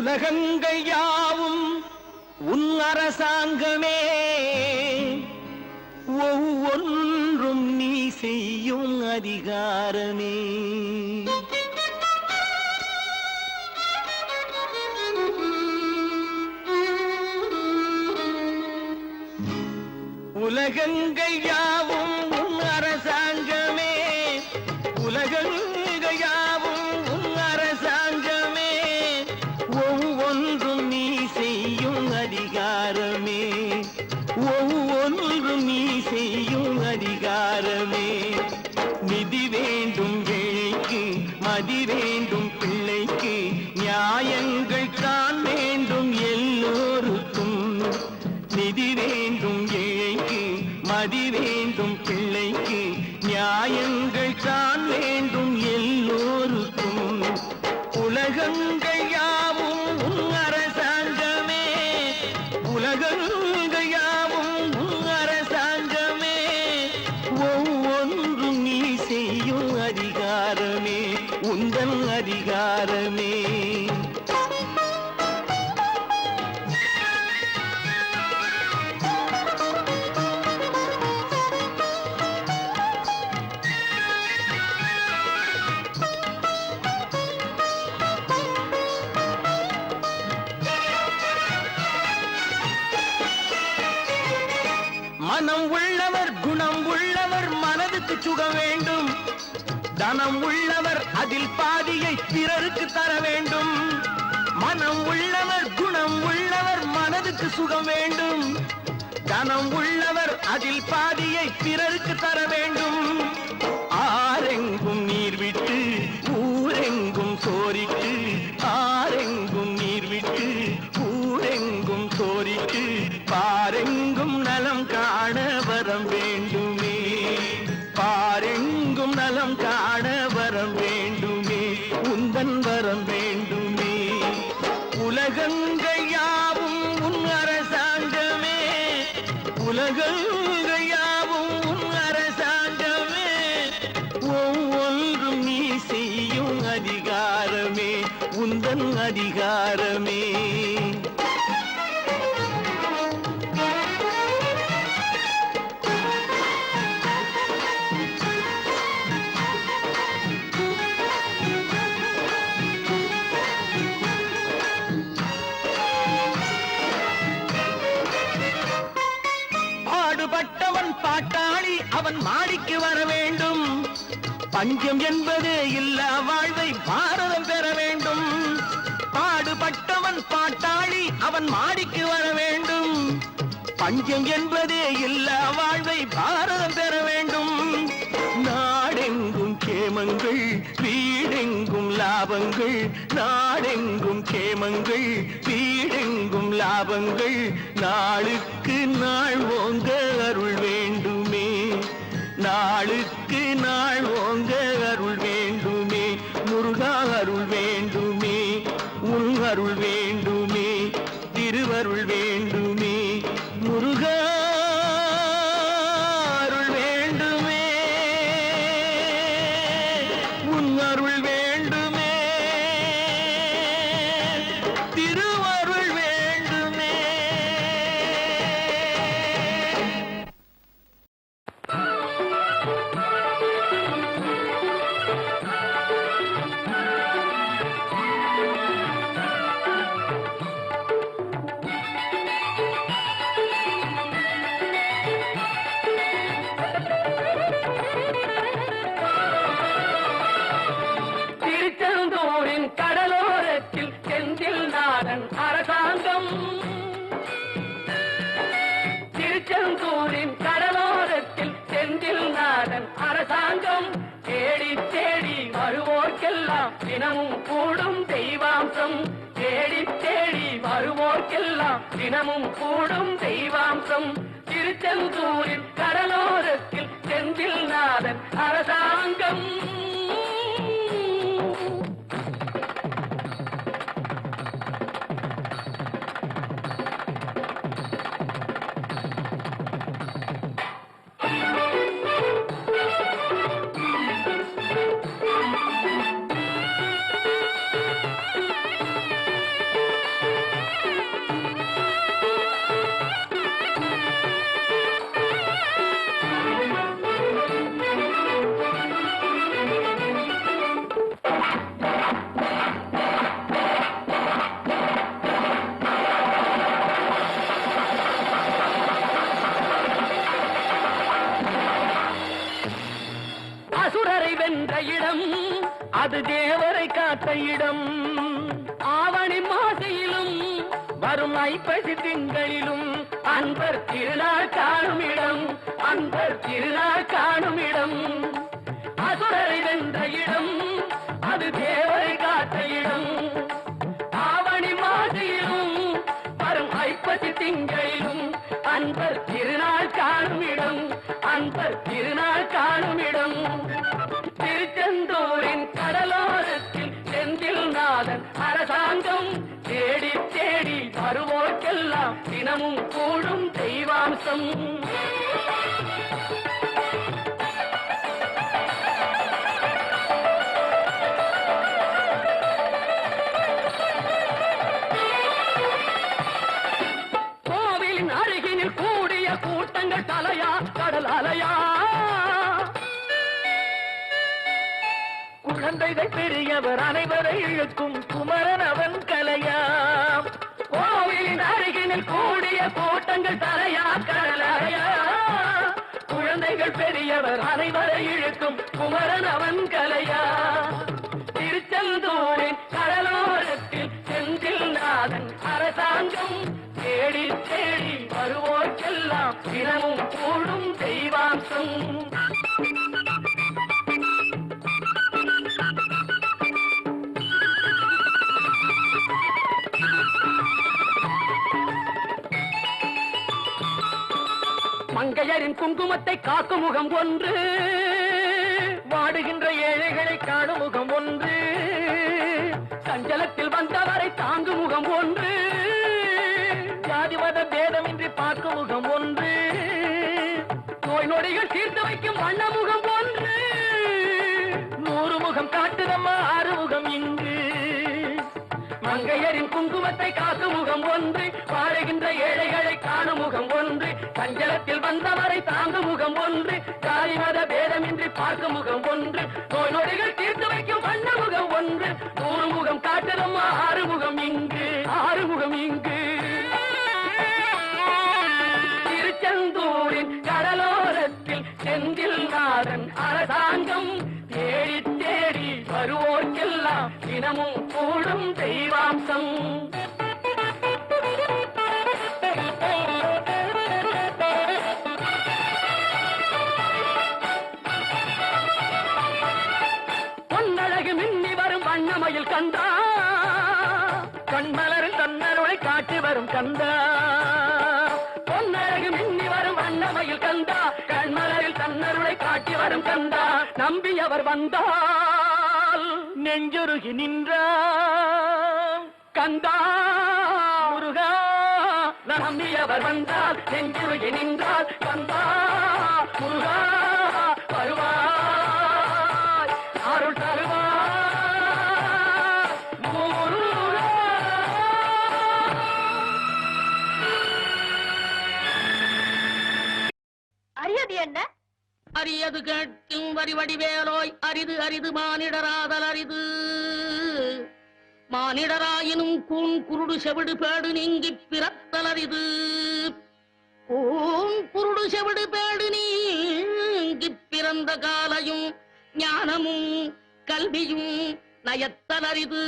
உலகங்கள் யாவும் உன் அரசாங்கமே, ஒவ்வொன்றும் நீ செய்யும் அதிகாரமே. உலகங்கள் யாவும் உன் அரசாங்கமே, உலகங்கள் யாவும் உன் அரசாங்கமே, ஒவ்வொன்றும் நீ செய்யும் அதிகாரமே, ஒவ்வொன்றும் நீ செய்யும் அதிகாரமே. நிதி வேண்டும் ஏழைக்கு, மதி வேண்டும் பிள்ளைக்கு, நியாயங்கள் தான் வேண்டும் எல்லோருக்கும். நிதி வேண்டும் ஏழைக்கு, மதி வேண்டும் பிள்ளைக்கு, நியாயங்கள் தான் வேண்டும் எல்லோருக்கும். உலகங்கள் யாவும் உன் அரசாங்கமே, உலகங்கள் யாவும் உன் அரசாங்கமே, ஒவ்வொன்றும் நீ செய்யும் அதிகாரமே, உந்தன் அதிகாரமே. மனம் உள்ளவர் குணம் உள்ளவர் மனதுக்கு சுக வேண்டும். தனம் உள்ளவர் அதில் பாதியை பிறருக்கு தர வேண்டும். மனம் உள்ளவர் குணம் உள்ளவர் மனதுக்கு சுகம் வேண்டும். தனம் உள்ளவர் அதில் பாதியை பிறருக்கு தர வேண்டும். ஆரெங்கும் நீர் விட்டு ஊரெங்கும் சோரிட்டு, ஆரெங்கும் நீர் விட்டு ஊரெங்கும் சோரிட்டு, பாரெங்கும் நலம் காண வரம் வேண்டுமே, பாரெங்கும் நலம் காண வரம் வேண்டுமே, உந்தன் வரம் வேண்டுமே. உலகங்கள் யாவும் உன் அரசாங்கமே, உலகங்கள் யாவும் உன் அரசாங்கமே, ஒவ்வொன்றும் நீ செய்யும் அதிகாரமே, உந்தன் அதிகாரமே. பாடுபட்டவன் பாட்டாளி அவன் மாடிக்கு வர வேண்டும். பஞ்சம் என்பது இல்ல வாழ்வை பாரதம் பெற வேண்டும். பாடுபட்டவன் பாட்டாளி அவன் மாடிக்கு வர வேண்டும். பஞ்சம் என்பதே இல்ல வாழ்வை பாரதம் பெற வேண்டும். நாடெங்கும் கேமங்கள் வீடெங்கும் லாபங்கள், நாடெங்கும் கேமங்கள் வீடெங்கும் லாபங்கள், நாளுக்கு நாள் ஓங்க அருள் வேண்டுமே, நாளுக்கு நாள் ஓங்க அருள் வேண்டுமே, முருகா அருள் வேண்டுமே, உன் அருள் வேண்டுமே, திருவருள் வேண்டுமே, முருகா அருள் வேண்டுமே, உன் அருள் வேண்டுமே, திருவருள் வேண்டுமே. திருச்செந்தூரின் கடலோரத்தில் செந்தில் நாதன் அரசாங்கம், திருச்செந்தூரின் கடலோரத்தில் செந்தில் நாதன் அரசாங்கம், தேடி தேடி வருவோர்க்கெல்லாம் தினமும் கூடும் தெய்வாம்சம், தேடி தேடி வருவோர்க்கெல்லாம் தினமும் கூடும் தெய்வாம்சம். திருச்செந்தூரின் கடலோரத்தில் செந்தில் நாதன் அரசாங்கம். அது தேவரை காத்த இடம். ஆவணி மாசையிலும் வரும் ஐப்பசி திங்களிலும் அன்பர் திருநாள் காணும் இடம், அன்பர் திருநாள் காணும் இடம். அசுரரை வென்ற இடம், அது தேவரை காத்த இடம். ஆவணி மாசையிலும் வரும் ஐப்பசி திங்களிலும் அன்பர் திருநாள் காணும் இடம், அன்பர் திருநாள் காணும் இடம். திருச்செந்தூரின் கடலோரத்தில் செந்தில் நாதன் அரசாங்கம் தேடி தேடி வருவோர்க்கெல்லாம் தினமும் கூடும் தெய்வாம்சம். கோவிலின் அருகினில் கூடிய கூட்டங்கள் தலையா கடல் அலையா. குழந்தைகள் பெரியவர் அனைவரை இழுக்கும் குமரன் அவன் கலையாம். கோவிலின் அருகினில் கூடிய கூட்டங்கள் தலையா கடலையா. குழந்தைகள் பெரியவர் அனைவரை இழுக்கும் குமரன் அவன் கலையா. திருச்செந்தூரின் கடலோரத்தில் செந்தில் நாதன் அரசாங்கம் தேடி தேடி வருவோர்க்கெல்லாம் தினமும் கூடும் தெய்வாம்சம். மங்கையரின் குங்குமத்தை காக்கும் முகம் ஒன்று, வாடுகின்ற ஏழைகளை காணும் முகம் ஒன்று, சஞ்சலத்தில் வந்தவரை தாங்கும் முகம் ஒன்று, ஜாதி மத பேதமின்றி பார்க்கும் முகம் ஒன்று, நோய் நொடிகள் தீர்த்து வைக்கும் வண்ண முகம் ஒன்று. 100 முகம் காட்டுதம்மா 6 முகம் இங்கு. மங்கையரின் குங்குமத்தை காக்கும் முகம் ஒன்று, வாழுகின்ற ஏழைகளை காணும் முகம் ஒன்று, சஞ்சலத்தில் வந்தவரை தாங்கும் முகம் ஒன்று, ஜாதி மத பேதமின்றி பார்க்கும் முகம் ஒன்று, நோய் நொடிகள் தீர்த்து வைக்கும் வண்ண முகம் ஒன்று. 100 முகம் காட்டுதம்மா 6 முகம் இங்கு, 6 முகம் இங்கு. திருச்செந்தூரின் கடலோரத்தில் செந்தில் நாதன் அரசாங்கம் தேடி தேடி வருவோர்க்கெல்லாம் தினமும் கூடும் தெய்வாம்சம். பொன்னழகு மின்னி வரும் வண்ணமயில் கந்தா, கண்மலரில் தன்னருளை காட்டி வரும் கந்தா. பொன்னழகு மின்னி வரும் வண்ணமயில் கந்தா, கண்மலரில் தன்னருளை காட்டி வரும் கந்தா. நம்பியவர் வந்தால் நெஞ்சுருகி நின்றான் கந்தா முருகா. நம்பியவர் வந்தால் நெஞ்சுருகி நின்றால் கந்தா முருகா வருவாய், அருள் தருவாய் முருகா. அரியது என்ன? அரியது கேட்கும் வரி வடிவேலோய், அரிது அரிது மானிடராதல் அரிது. மானிடராயினும் கூன் குருடு செவிடு பேடு நீங்கி பிறத்தல் அரிது. கூன் குருடு செவிடு பேடு நீங்கி பிறந்த காலையும் ஞானமும் கல்வியும் நயத்தல் அரிது.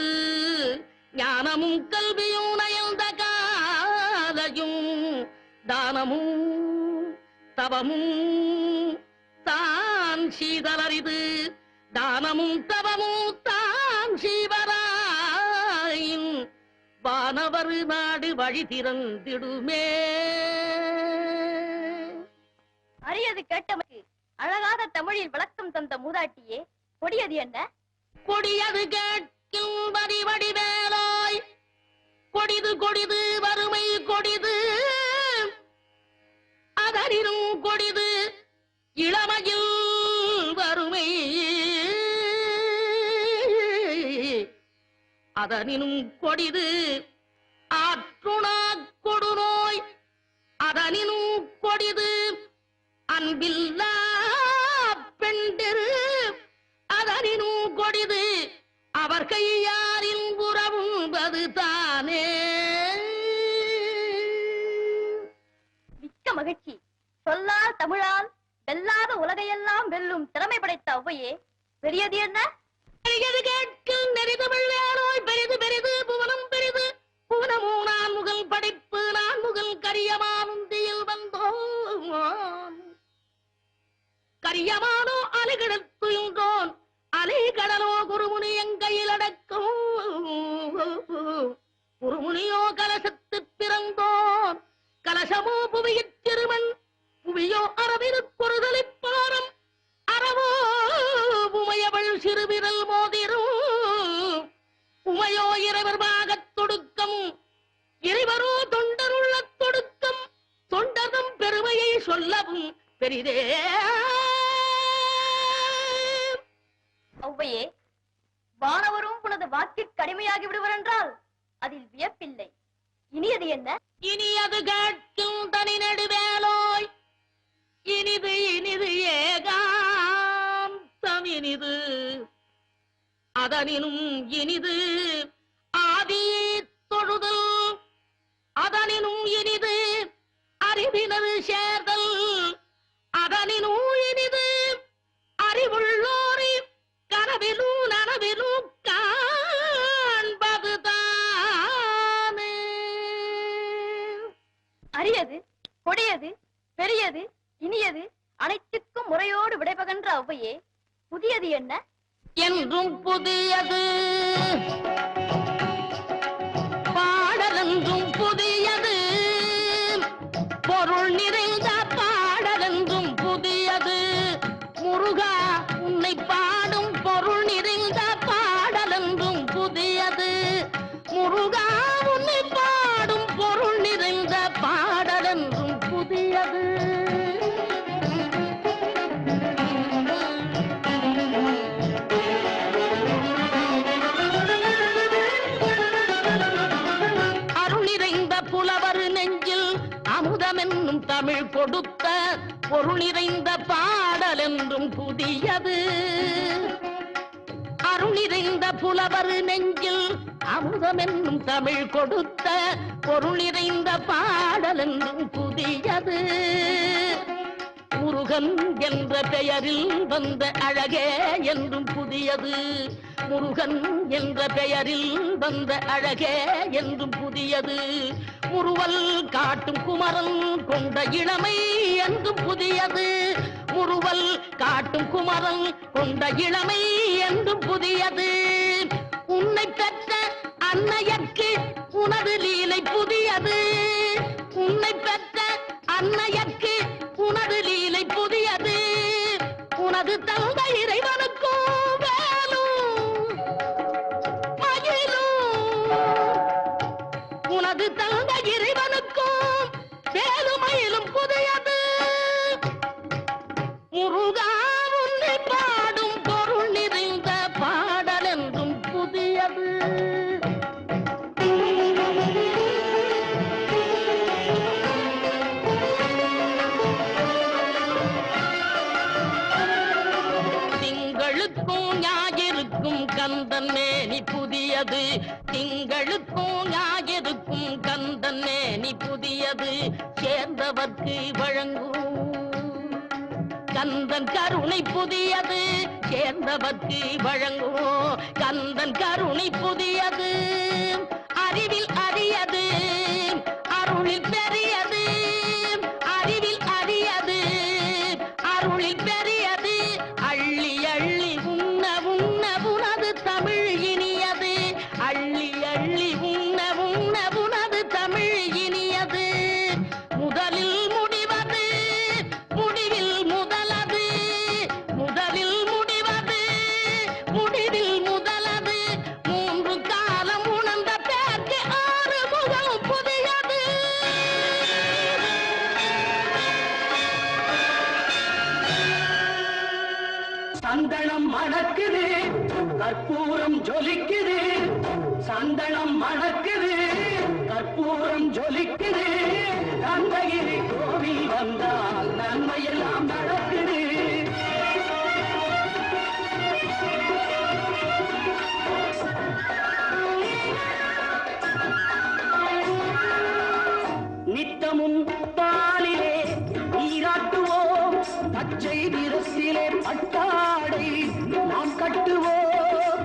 ஞானமும் கல்வியும் நயந்த காலையும் தானமும் தவமும் தான் சீதலரிது. தானமும் தவமும் தான் சீவராயின் வானவர் நாடு வழி திறந்திடுமே. அரியது கேட்டமைக்கு அழகாத தமிழில் விளக்கம் தந்த மூதாட்டியே, கொடியது என்ன? கொடியது கேட்கும் வரி வடிவேலாய், கொடிது கொடிது வறுமை கொடிது, அதனினும் கொடிது இளமையில் வறுமை. அதனினும் கொடிது ஆற்றுணா கொடுநோய், அதனினும் கொடிது அன்பில்லா பெண்டிரு, அதனினும் கொடிது அவர் கையாரின் உறவும்பது தானே. மிக்க மகிழ்ச்சி. சொல்லால் தமிழால் வெல்லாத உலகையெல்லாம் வெல்லும் திறமை படைத்த ஔவையே, பெரியது என்ன? இனியது கேட்கும் நெறிதமிழ் வேலோய் பெரிது பெரிது புவனம் பெரிது புவனமோ நான் முகல் படைப்பு நான் முகல் கரியமானுந்தியில் வந்தோம் கரியமானோ அலைகடத்துயின்றோன் அலைகடலோ குருமுனி எங்கையில் அடக்கும் குருமுனியோ கலசத்து பிறந்தோன் கலசமோ புவியிற் திருமண் புவியோ அரவிருப்பொருதலிப்பாரம் அறவோ உமையவள் சிறுவிரல் மோதிரும் உமையோ இறைவர் பாகத் தொடுக்கம் இறைவரோ தொண்டருள்ள தொடுக்கம் தொண்டர்தம் பெருமையை சொல்லவும் பெரிதே. ஔவையே, வானவரும் உனது வாக்கிற்கு கடுமையாகி விடுவர் என்றால் அதில் வியப்பில்லை. இனியது என்ன? இனியது கேட்கும் தனி நெடுவேலோய் இனிது இனிது ஏகாந்தம் இனிது அதனினும் இனிது ஆதி தொழுதல் அதனினும் இனிது அறிவினது சேர்தல் அதனினும் இனிது அறிவுள்ளோரி கனவிலும் நனவிலும் காண்பதுதானே. அரியது, கொடியது, பெரியது, இனியது அனைத்துக்கும் முறையோடு விடைபகன்ற ஔவையே, புதியது என்ன? என்றும் புதியது பாடலென்றும் புதியது பொருள் நிறைந்த பாடலென்றும் புதியது முருகா உன்னை பாடும் பொருள் நிறைந்த பாடலென்றும் புதியது முருகா உன்னை பாடும் பொருள் நிறைந்த பாடலென்றும் புதியது. அமுதமென்னும் தமிழ் கொடுத்த பொருள் நிறைந்த பாடல் என்றும் புதியது அருள் நிறைந்த புலவர் நெஞ்சில் அமுதமென்னும் தமிழ் கொடுத்த பொருள் நிறைந்த பாடல் என்றும் புதியது முருகன் என்ற பெயரில் வந்த அழகே என்றும் புதியது முருகன் என்ற பெயரில் வந்த அழகே என்றும் புதியது முறுவல் காட்டும் குமரன் கொண்ட இளமை என்றும் புதியது முறுவல் காட்டும் குமரன் கொண்ட இளமை என்றும் புதியது உன்னை பெற்ற அன்னையர்க்கு உனது லீலை புதியது உன்னை பெற்ற அன்னையர்க்கு உனது லீலை புதியது உனது தந்தை இறைவனுக்கும் உனது தந்தை இறைவனுக்கும் வேலுமயிலும் புதையது முருகா உன்னை பாடும் பொருள் நிறைந்த பாடல் என்றும் புதியது. திங்களுக்கும் ஞாயிறுக்கும் கந்தன் மேனி புதியது திங்களுக்கும் ஞாயிறுக்கும் கந்தன் மேனி புதியது சேர்ந்தவர்க்கு வழங்கும் கந்தன் கருணை புதியது சேர்ந்தவர்க்கு வழங்கும் கந்தன் கருணை புதியது அறிவில் அரியது அருளில் பெரியது அறிவில் அரியது அருளில் பெரியது அள்ளி அள்ளி உண்ண உண்ண உனது தமிழ் இனியது அள்ளி அள்ளி உண்ண உண்ண உனது தமிழ் இனியது முதலில் முடிவது முடிவில் முதலது முதலில் முடிவது முடிவில் முதலது மூன்று காலம் உணர்ந்த பேர்க்கு ஆறு முகம் புதியது. சந்தனம் மணக்குது கற்பூரம் ஜொலிக்குது சந்தனம் மணக்குது கற்பூரம் ஜொலிக்குது கந்தகிரி கோவில் வந்தால் நன்மையெல்லாம் நடக்குது. நித்தமும் பாலிலே நீராட்டுவோம் பச்சை நிறத்திலே பட்டாடை நாம் கட்டுவோம்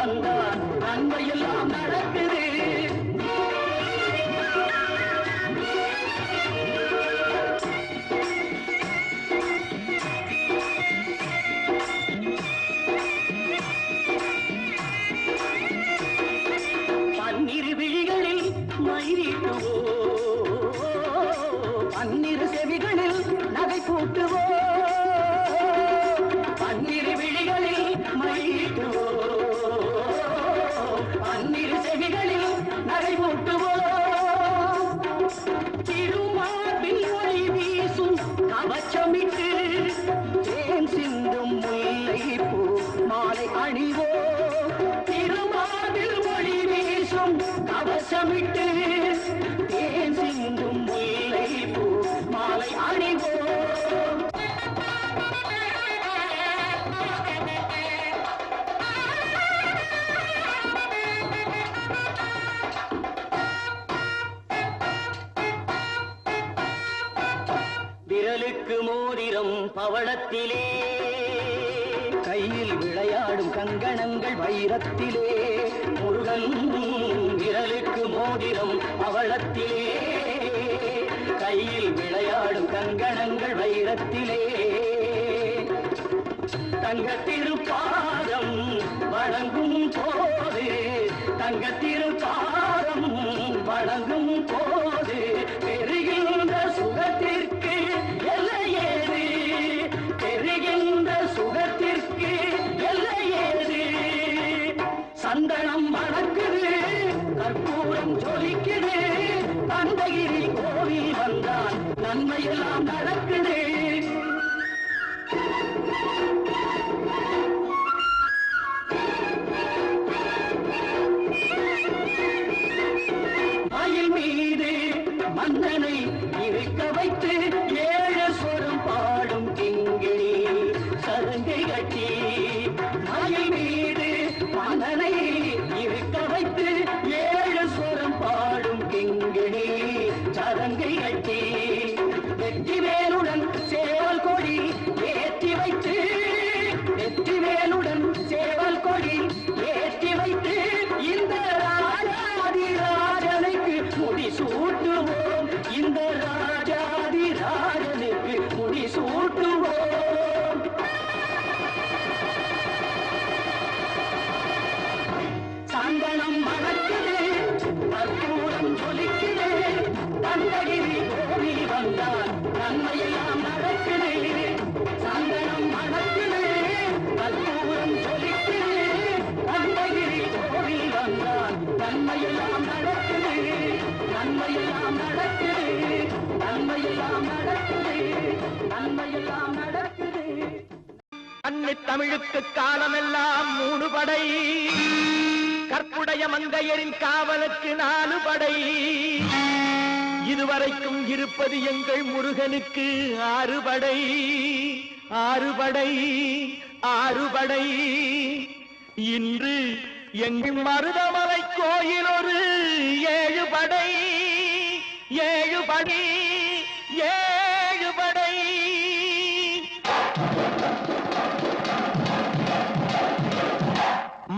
வந்தால் நன்மையெல்லாம் நடக்குது. பன்னிரு விழிகளில் மயிலிட்டுவோ, பன்னிரு செவிகளில் நகை பூட்டுவோ, பன்னிரு விழிகளில் மயிலிட்டுவோ, பன்னிரு செவிகளில் நகை பூட்டுவோ, திருமார்பில் ஒளி வீசும் கவச்சமிட்டு தேன் சிந்தும் முல்லை பூ மாலை அணிவோ, திருமார்பில் ஒளி வீசும் கவசமிட்டு தேன் சிந்தும் முல்லை பூ மாலை அணிவோ. விரலுக்கு மோதிரம் பவளத்திலே, கையில் விளையாடும் கங்கணங்கள் வைரத்திலே. முருகன் விரலுக்கு மோதிரம் பவளத்திலே, கையில் விளையாடும் கங்கணங்கள் வைரத்திலே. தங்கத்திருப்பாதம் வணங்கும் போது, தங்கத்திருப்பாதம் வணங்கும் போது பெறுகின்ற சுகத்திற்கு எல்லையேது, பெறுகின்ற சுகத்திற்கு எல்லையேது. சந்தனம் மணக்குது, கற்பூரம் ஜொலிக்குது, அந்தகிரி கோவில் வந்தால் நன்மையெல்லாம் நடக்குது. மயில் மீது மன்னனை இருக்க வைத்து ஏழு சொரம் பாடும் கிங்கிணி சதங்கை கட்டி, மயில் மீது மன்னனை இருக்க வைத்து ஏழு சொரம் பாடும் கிங்கிணி சதங்கை கட்டி, வெற்றிவேலுடன் சேவல் கொடி ஏற்றி வைத்து, வெற்றிவேலுடன் சேவல் கொடி ஏற்றி வைத்து இந்த ராஜாதிராஜனுக்கு முடி சூட்டுவோம், இந்த ராஜாதிராஜனுக்கு முடி சூட்டுவோம். சந்தனம் மணக்குது, கற்பூரம் ஜொலிக்குது, தந்தகிரி கோவில் வந்தால் நன்மையெல்லாம் நடக்குது. சந்தனம் மணக்குது, கற்பூரம் ஜொலிக்குது, தந்தகிரி கோவில் வந்தால் நன்மையெல்லாம் நடக்குது, நன்மையெல்லாம் நடக்குது, நன்மையெல்லாம் நடக்குது, நன்மையெல்லாம் நடக்குது. அன்னை தமிழுக்கு காலமெல்லாம் 3 படை, கற்புடைய மங்கையரின் காவலுக்கு 4 படை, இதுவரைக்கும் இருப்பது எங்கள் முருகனுக்கு 6 படை, 6 படை, 6 படை. இன்று எங்கள் மருதமலை கோயில் ஒரு 7 படை, 7 படை, 7 படை.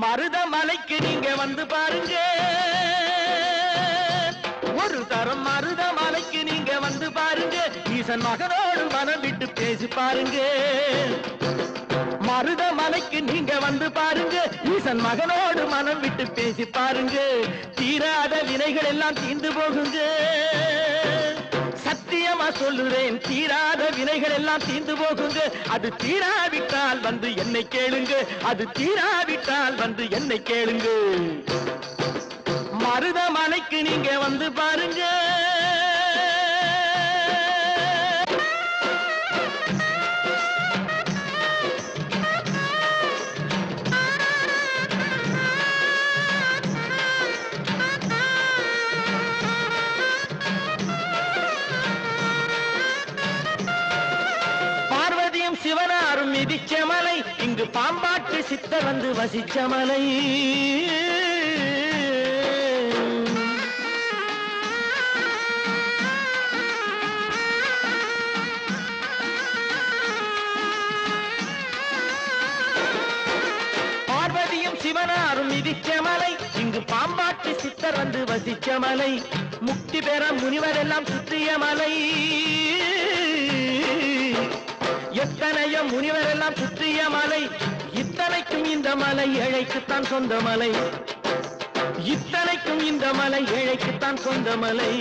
மருதமலைக்கு நீங்க வந்து பாருங்க, ஒரு தரம் மருதமலைக்கு நீங்க வந்து பாருங்க, ஈசன் மகனோடு மனம் விட்டு பேசி பாருங்க. மருதமலைக்கு நீங்க வந்து பாருங்க, ஈசன் மகனோடு மனம் விட்டு பேசி பாருங்க, தீராத வினைகள் எல்லாம் தீர்ந்து போகுங்க. சத்தியமா சொல்லுறேன், தீராத வினைகள் எல்லாம் தீர்ந்து போகுங்க. அது தீராவிட்டால் வந்து என்னை கேளுங்க, அது தீராவிட்டால் வந்து என்னை கேளுங்க. மருதமலைக்கு நீங்க வந்து பாருங்க. சிவனாரும் மிதிச்சமலை, இங்கு பாம்பாட்டு சித்தர் வந்து வசிச்சமலை. பார்வதியும் சிவனாரும் மிதிச்ச மலை, இங்கு பாம்பாட்டி சித்தர் வந்து வசிச்ச மலை, முக்தி பெற முனிவர் எல்லாம் சுற்றிய மலை. எத்தனையோ முனிவர் எல்லாம் சுற்றிய மலை, இத்தனைக்கும் இந்த மலை ஏழைக்குத்தான் சொந்த மலை, இத்தனைக்கும் இந்த மலை ஏழைக்குத்தான் சொந்த மலை,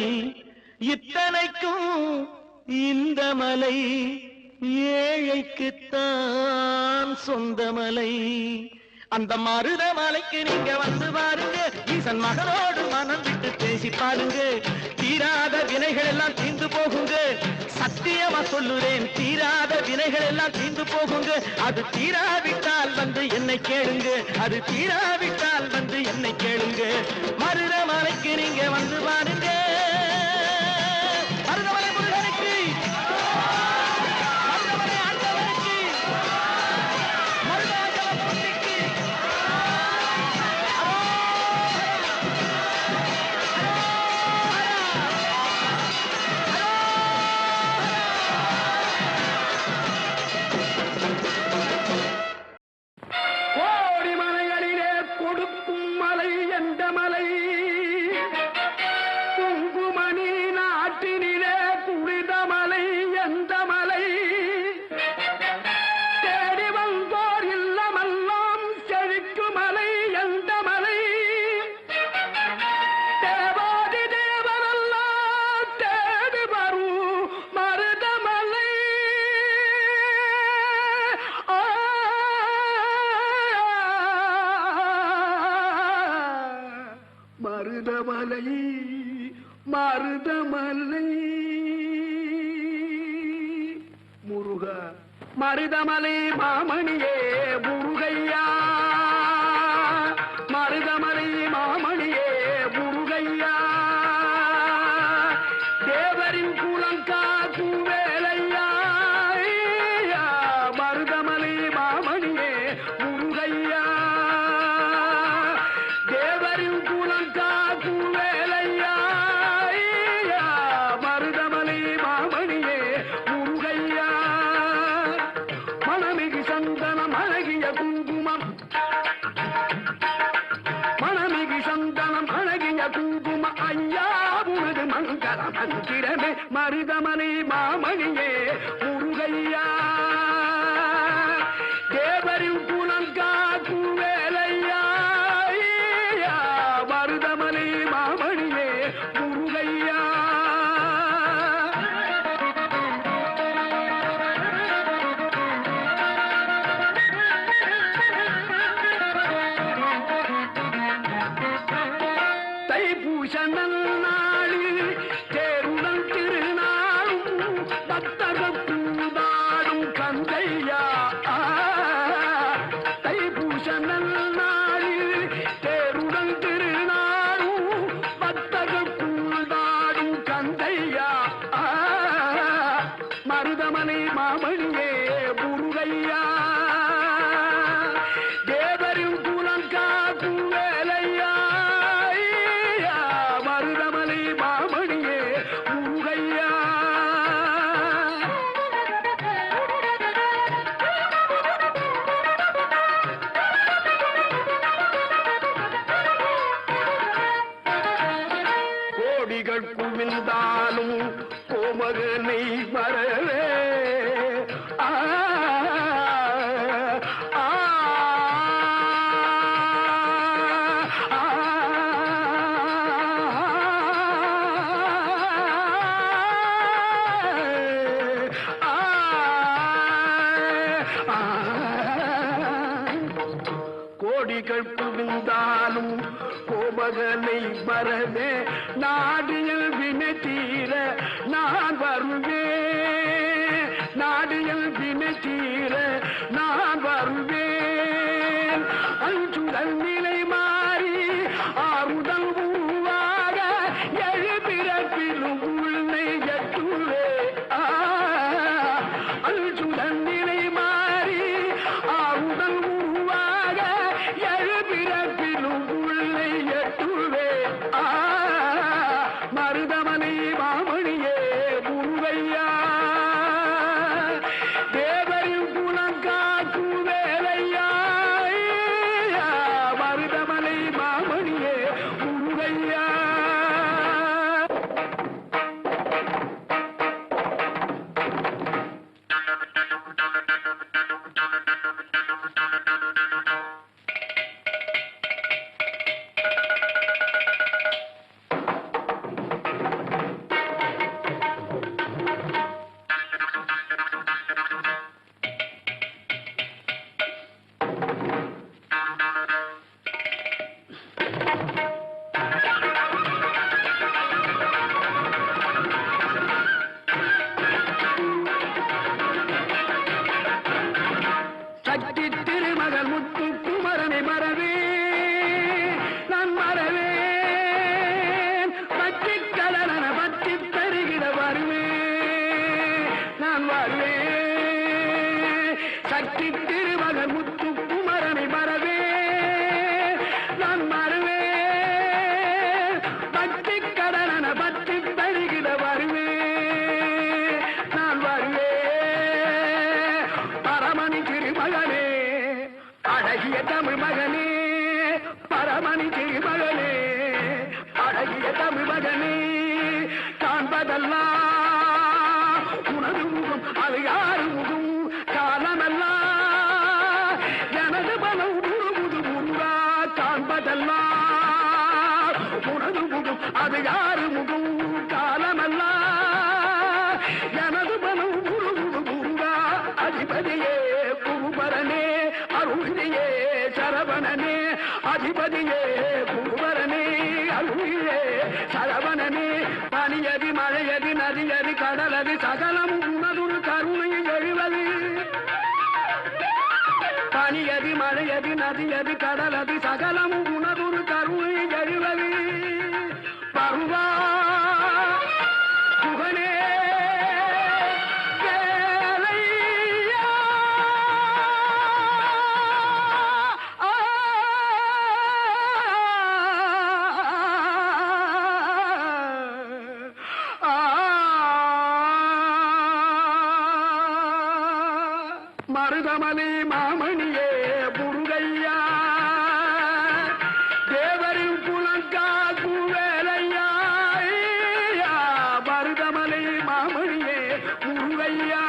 இத்தனைக்கும் இந்த மலை ஏழைக்குத்தான் சொந்த மலை. அந்த மருத மலைக்கு நீங்க வந்து பாருங்க, ஈசன் மகனோடு மனம் விட்டு பேசி பாருங்க, தீராத வினைகள் எல்லாம் தீர்ந்து போகுங்க. சத்தியமா சொல்லுறேன், தீராத வினைகள் எல்லாம் தீர்ந்து போகுங்க. அது தீராவிட்டால் வந்து என்னை கேளுங்க, அது தீராவிட்டால் வந்து என்னை கேளுங்க. மருத மலைக்கு நீங்க வந்து பாருங்க. மருதமலை முருகனுக்கு, மருதமலை ஆண்டவனுக்கு, மருதாச்சல மூர்த்திக்கு கோடி மலைகளிலே கொடுக்கும் மலை எந்த மலை? குங்குமணி நாட்டினிலே குளித மலை எந்த மலை? தேடி வந்தோர் இல்லமெல்லாம் செழிக்கும் மலை எந்த மலை? தேவாதி தேவரெல்லாம் தேடி வரும் மருதமலை. மருதமலை மருதமலை முருக மருதமலை மாமணியே முருகையா, மருதமலை மாமணியே முருகையா, தேவரின் குலம் காக்கும் வேலையா, மருதமலை மாமணியே முருகையா, தேவரின் குலம் காக்கும் வேலையா, மருதமலை மாமணியே முருகையா. மணமிகு சந்தனம் அழகிய குங்குமம், மணமிகு சந்தனம் அழகிய குங்குமம், ஐயா உனது மங்கள மந்திரமே மருதமலை மாமணியே முருகையா, தேவரின் குலம் காக்கும் வேலையா, மருதமலை மாமணியே முருகையா. தைப்பூச நன்னாளில் தேருடன் திருநாளும் பக்தர்கள் கூடாடும் கந்தையா, தைப்பூச நன்னாளில் தேருடன் திருநாளும் பக்தர்கள் கூடாடும் கந்தையா, மருதமலை மாமணியே முருகையா, தேவரின் குலம் காக்கும் வேலையா, மருதமலை மாமணியே முருகையா. கோடிகள் குவிந்தாலும் கோமகனை மறவே, ஆ ஆ ஆ கோடிகள் குவிந்தாலும் கோமகனை மறவே, நாடியல் வினை தீர நான் வருவேன், நாடியல் வினை தீர நான் வருவேன். அஞ்சுதல் நிலை மாறி ஆறுதல் உருவாக எழுபிறப்பிலும் உள்ளே எட்டுவே, அஞ்சுதல் நிலை மாறி ஆறுதல் உருவாக எழுபிறப்பிலும் உள்ளே எட்டுவே, மருதமலை மாமணியே முருகையா, தேவரின் குலம் காக்கும் வேலையா, வருவதெல்லாம் உனது முகம் அது யாரு முகம் காலமெல்லாம் எனது மனம் முருகா அதிபதியே குருபரனே அருளியே சரவணனே அதிபதியே குருபரனே அருளியே சரவணனே பனியதி மழையதி நதியதி கடலதி சகலம் உனதுரு கருணை எழுவது பனியதி மழையதி நதியதி கடலதி சகலம் உனதுரு கருணை எழுவது பருவா புகனே கேளையா. மருதமணி மாமணியே முருகையா தேவரின் புலங்காக்கு வேலையா மருதமணி மாமணியே முருகையா.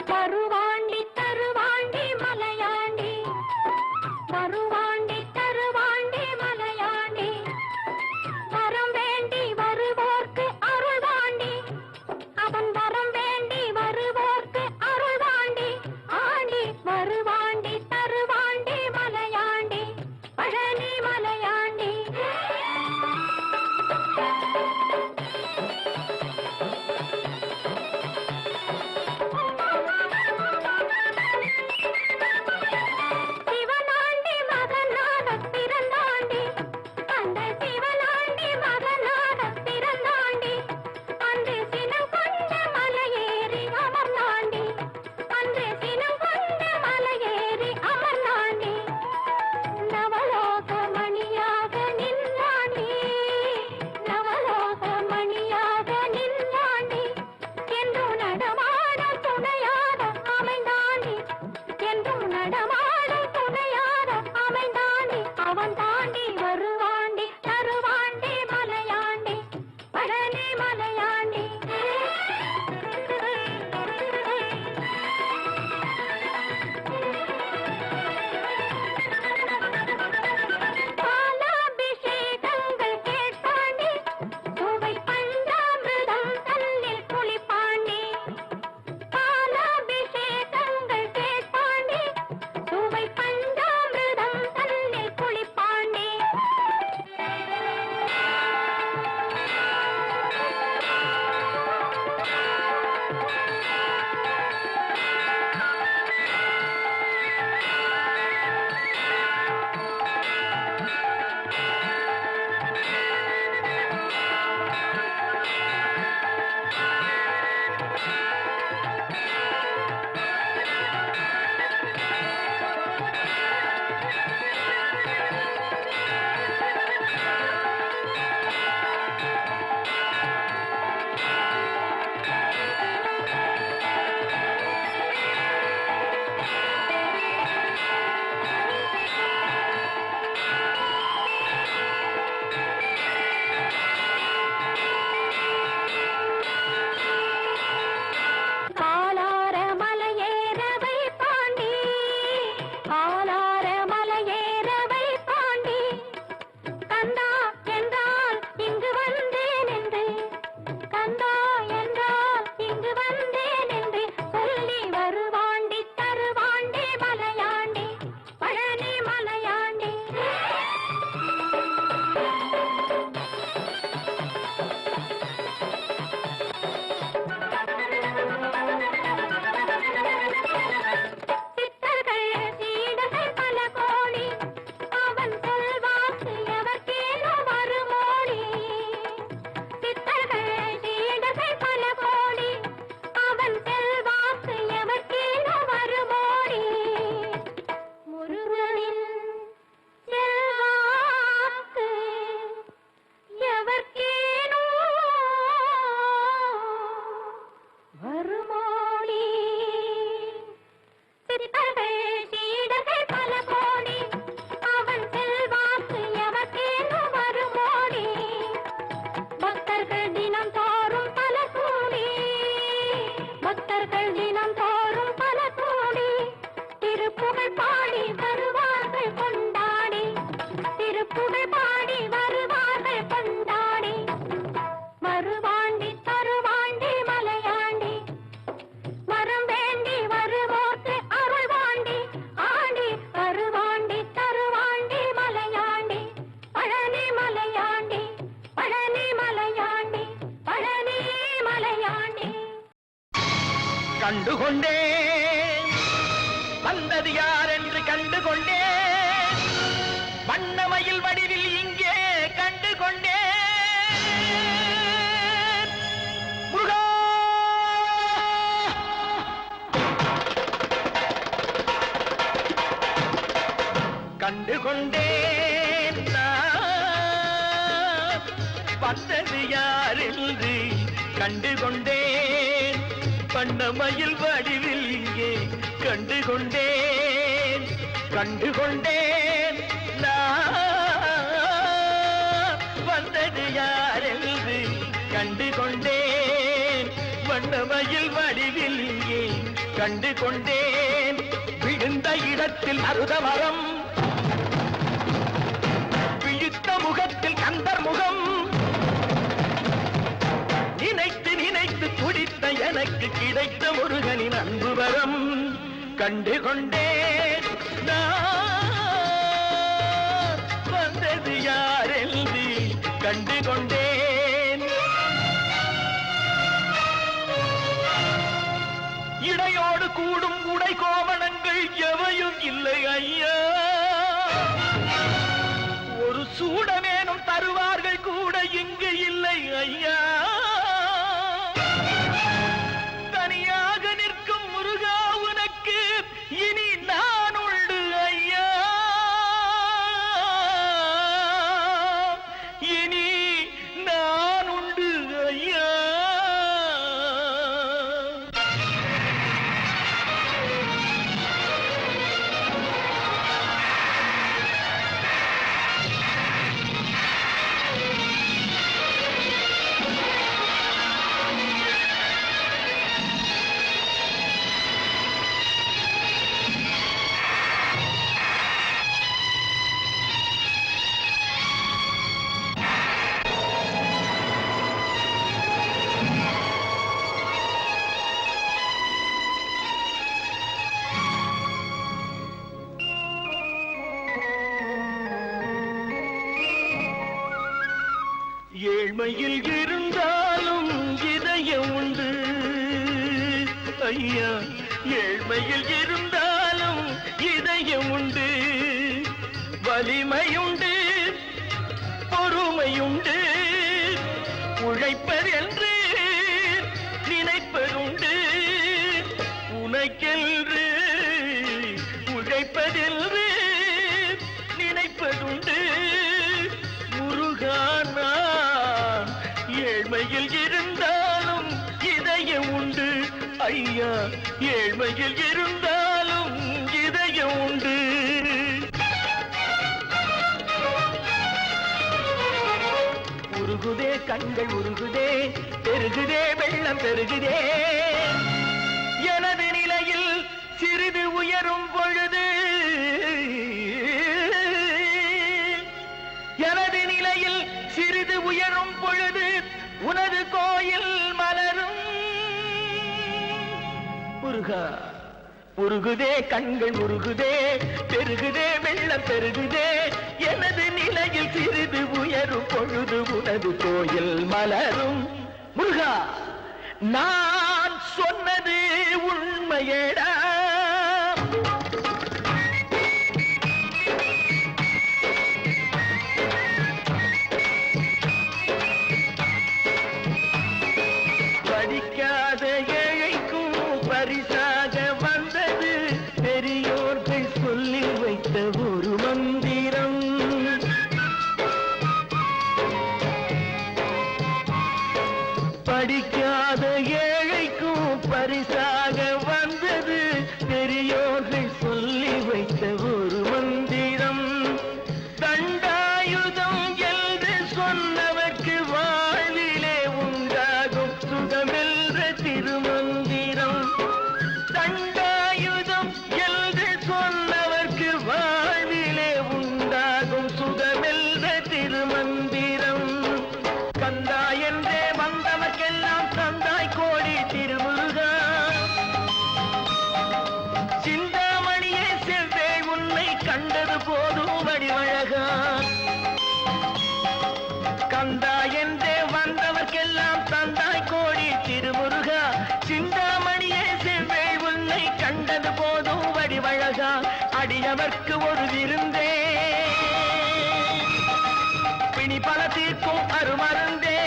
தருவாண்டி தருவாண்டி மலையாண்டி புகழ் பாடி வருவார்கள் கொண்டாடி வருவாண்டி தருவாண்டி மலையாண்டி வரம் வேண்டி வருவோர்க்கு அருள்வாண்டி ஆண்டி வருவாண்டி தருவாண்டி மலையாண்டி பழனி மலையாண்டி பழனி மலையாண்டி பழனி மலையாண்டி. கண்டுகொண்டேன் வந்தது யார் என்று கண்டுகொண்டேன், வண்ணமயில் வடிவில் இங்கே கண்டுகொண்டேன். முருகா! கண்டுகொண்டேன் நான் வந்தது யார் என்று கண்டுகொண்டேன், வண்ணமயில் வடிவில் இங்கே கண்டுகொண்டேன். கண்டுகொண்டேன் நான் வந்தது யார் என்று கண்டுகொண்டேன், வண்ணமயில் வடிவில் இங்கே கண்டுகொண்டேன். விழுந்த இடத்தில் மருதமரம், விழித்த முகத்தில் கந்தர் முகம், நினைத்து நினைத்து துடித்த எனக்கு கிடைத்த முருகனின் அன்பு வரம். கண்டுகொண்டேன் நான் வந்தது யார் என்று கண்டுகொண்டேன். இடையோடு கூடும் உடை கோவணங்கள் எவையும் இல்லை ஐயா, ஒரு சூடமேனும் தருவார்கள் கூட இங்கு இல்லை ஐயா. தனியாக நிற்கும் முருகா உனக்கு இனி நான் உண்டு ஐயா, இனி நான் உண்டு ஐயா. ஏழ்மையில் இருந்தாலும் இதயம் உண்டு ஐயா, ஏழ்மையில் இருந்தாலும் இதயம் உண்டு, வலிமையுண்டு பொறுமையுண்டு, உழைப்பதென்று நினைப்பதுண்டு, உனக்கென்று உழைப்பதென்று நினைப்பதுண்டு. முருகானா ஏழ்மையில் இருந்தாலும் இதயம் உண்டு ஐயா, ஏழ்மையில் இருந்தாலும் இதயம் உண்டு. உருகுதே கண்கள் உருகுதே, பெருகுதே வெள்ளம் பெருகுதே, எனது நிலையில் சிறிது உயரும் பொழுது, எனது நிலையில் சிறிது உயரும் பொழுது உனது கோயில் மலரும். முருகா உருகுதே கண்கள் உருகுதே, பெருகுதே வெள்ளம் பெருகுதே, எனது நிலையில் சிறிது உயரும் பொழுது உனது கோயில் மலரும். முருகா நான் சொன்னது உண்மையேடா, படிக்காத ஏழைக்கும் பரிசாக வந்தது பெரியோர்கள் சொல்லி வைத்த ஒரு மந்திரம். படிக்காத ஏழைக்கும் பரிசு கந்தா என்றே வந்தவர்க்கெல்லாம் தந்தாய் கோடி திருமுருகா, சிந்தாமணியே செவ்வேள் உன்னை கண்டது போதும் வடிவழகா, அடியவர்க்கு ஒரு விருந்தே பிணி பல தீர்க்கும் அருமருந்தே,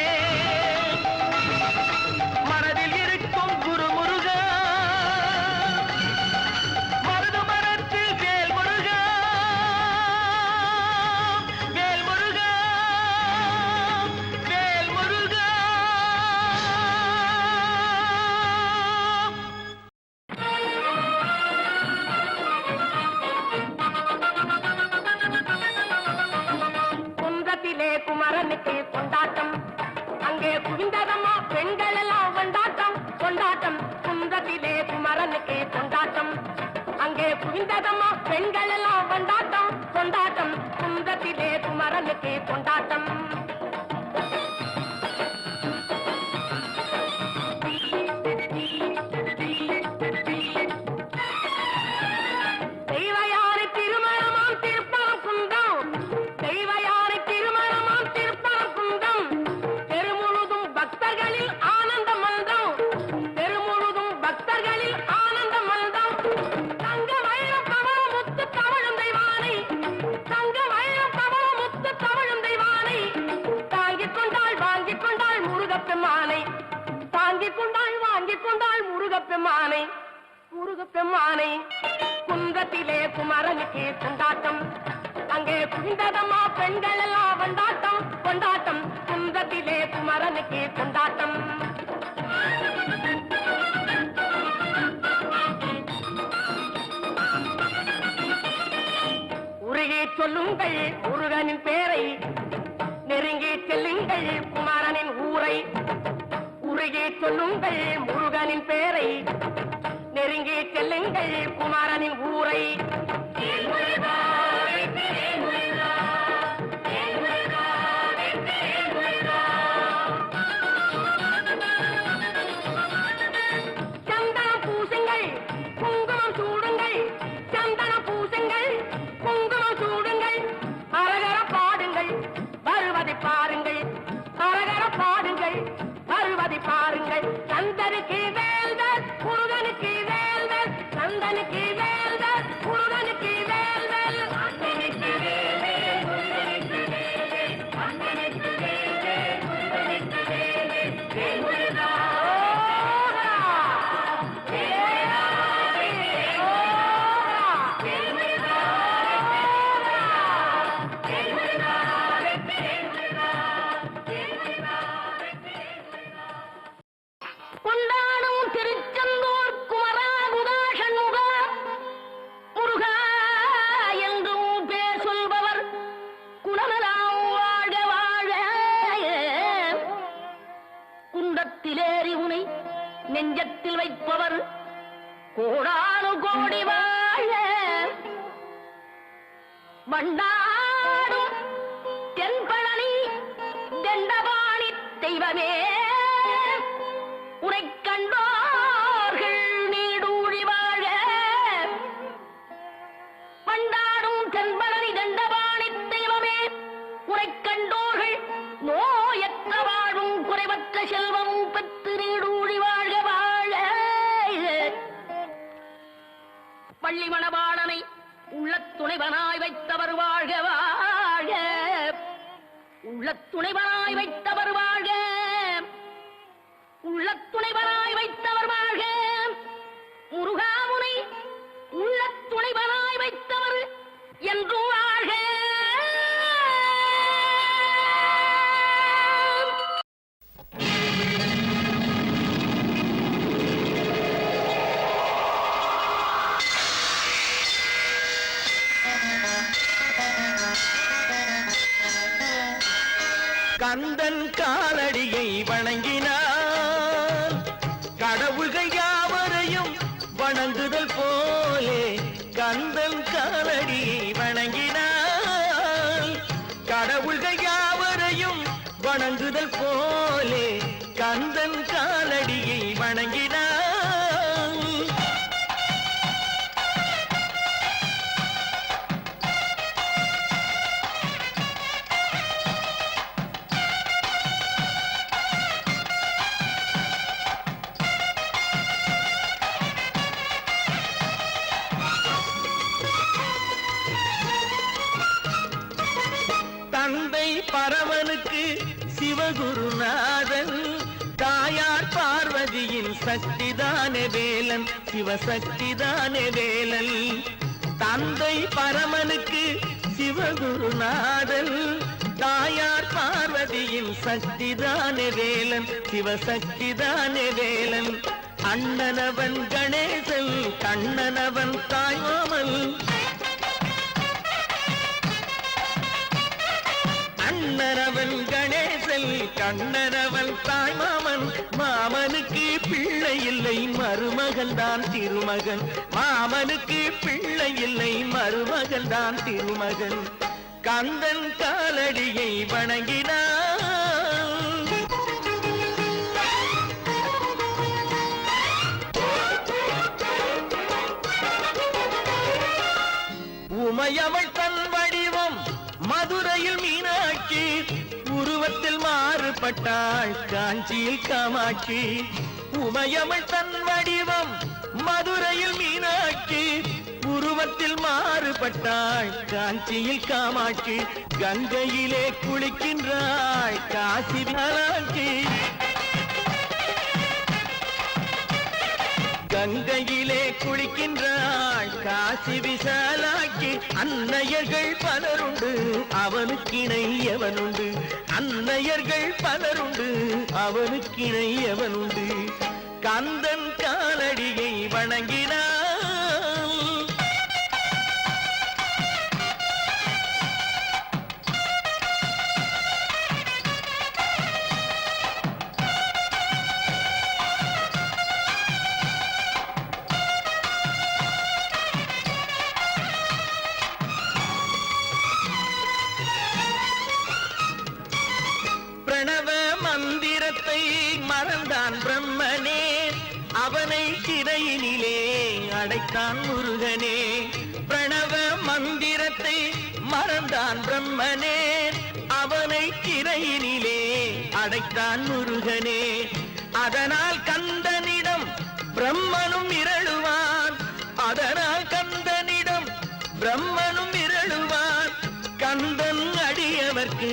மனதில் இருக்கும் குருமுருகா, மருது மரத்தில் வேல்முருகா, வேல்முருகா, வேல்முருகா. குன்றத்திலே குமரனுக்கு கொண்டாட்டம், அங்கே குவிந்ததம்மா பெண்கள் எல்லாம் கொண்டாட்டம் கொண்டாட்டம். குன்றத்திலே குமரனுக்கு கொண்டாட்டம், அங்கே குவிந்ததம்மா பெண்கள் எல்லாம் கொண்டாட்டம் கொண்டாட்டம். குன்றத்திலே குமரனுக்கு கொண்டாட்டம். தெய்வயானை திருமணமாம் திருப்பரம் குன்றம், தெய்வயானை திருமணமாம் திருப்பரம் குன்றம். தெருமுழுதும் பக்தர்களில் ஆனந்த மல்தம், தெருமுழுதும் பக்தர்களில் ஆனந்த மல்தம். தங்க வைரம் பவள முத்து தவழும் தெய்வானை, தங்க வைரம் பவள முத்து தவழும் தெய்வானை. தாங்கிக் கொண்டாள் வாங்கிக் கொண்டாள் முருகப்பெம்மானை, தாங்கிக் கொண்டாள் வாங்கிக் கொண்டாள் முருகப்பெம்மானை, முருகப்பெம்மானை. குன்றத்திலே குமரனுக்கு கொண்டாட்டம், அங்கே குவிந்ததம்மா பெண்கள் எல்லாம் கொண்டாட்டம் கொண்டாட்டம். குன்றத்திலே குமரனுக்கு கொண்டாட்டம். உருகி சொல்லுங்கள் முருகனின் பேரை, நெருங்கி செல்லுங்கள் குமரனின் ஊரை. உருகி சொல்லுங்கள் முருகனின் பேரை, நெருங்கி செல்லுங்கள் குமரனின் ஊரை. சந்தனம் பூசுங்கள் குங்குமம் சூடுங்கள், சந்தனம் பூசுங்கள் குங்குமம் சூடுங்கள். அரகர பாடுங்கள் வருவதை பாருங்கள், அரகர பாடுங்கள் வருவதை பாருங்கள். சந்தனுக்கு வேல்கள் முருகனுக்கு வேல்கள், சந்தனுக்கு வேல்கள் முருகனுக்கு வேல்கள். அண்ணனுக்கு வேல்கள் முருகனுக்கு வேல்கள், அண்ணனுக்கு வேல்கள் முருகனுக்கு வேல்கள். வேல்முருகா கொண்டாடும் திருச்செந்தூர் குமரா குதாஷண்முக முருகா என்றும் பேர் சொல்பவர் குணமெல்லாம் வாழ வாழ. குண்டத்திலேறி உனை நெஞ்சத்தில் வைப்பவர் கோடானு கோடி வாழ. வண்டாடும் தென்பழனி தண்டபாணி தெய்வமே, உனைக் கண்டோர்கள் நீடூழி வாழ. பண்டாடும் தென்பழனி தண்டபாணி தெய்வமே, உனைக் கண்டோர்கள் நோயற்ற வாழும் குறைவற்ற செல்வம் பெற்று நீடூழி வாழ்க வாழ. பள்ளி மணவாளனை உள்ளத் துணைவனாய் வைத்தவர் வாழ்க வாழ, உள்ளத் துணைவனாய் வைத்தவர் வாழ்க, உள்ளத் துணைவனாய் வைத்தவர் வாழ்க. முருகாமுனை உள்ளத் துணைவனாய் வைத்தவர் என்றும் வாழ்க. கந்தன் காலடியை வணங்கினான், கடவுள்கள் யாவரையும் வணங்குதல் போலே. கந்தன் காலடியை வணங்கினான், கடவுள்கள் யாவரையும் வணங்குதல் போலே. கந்தன் காலடியை வணங்கினான். பரமனுக்கு சிவகுருநாதன், தாயார் பார்வதியின் சக்திதானே வேலன், சிவசக்திதானே வேலன். தந்தை பரமனுக்கு சிவகுருநாதன், தாயார் பார்வதியின் சக்திதானே வேலன், சிவசக்திதானே வேலன். அண்ணனவன் கணேசன், கண்ணனவன் தாய்மாமன். அண்ணனவன் கணேசன், கண்ணனவன் தாய்மாமன். மாமனுக்கு பிள்ளை இல்லை, மருமகன் தான் திருமகன். மாமனுக்கு பிள்ளை இல்லை, மருமகன் தான் திருமகன். கந்தன் காலடியை வணங்கினான், உமையவள் தன் வடிவம் மதுரையில் மீனாட்சி, உருவத்தில் மாறுபட்டாள் காஞ்சியில் காமாட்சி. உமையவள் தன் வடிவம் மதுரையில் மீனாட்சி, உருவத்தில் மாறுபட்டாள் காஞ்சியில் காமாட்சி. கங்கையிலே குளிக்கின்றாள் காசி விசாலாட்சி, கங்கையிலே குளிக்கின்றாள் காசி விசாலாட்சி. அன்னையர்கள் பலருண்டு, அவனுக்கிணை எவனுண்டு. அன்னையர்கள் பலருண்டு, அவனுக்கிணை எவனுண்டு. கந்தன் காலடியை வணங்கினான், பிரணவ மந்திரத்தை மறந்தான் பிரம்மனே, அவனை சிறையினிலே அடைத்தான் முருகனே. பிரணவ மந்திரத்தை மறந்தான் பிரம்மனே, அவனை சிறையினிலே அடைத்தான் முருகனே. அதனால் கந்தனிடம் பிரம்மனும் மிரளுவான், அதனால் கந்தனிடம் பிரம்மனும் மிரளுவான். கந்தன் அடியவர்க்கு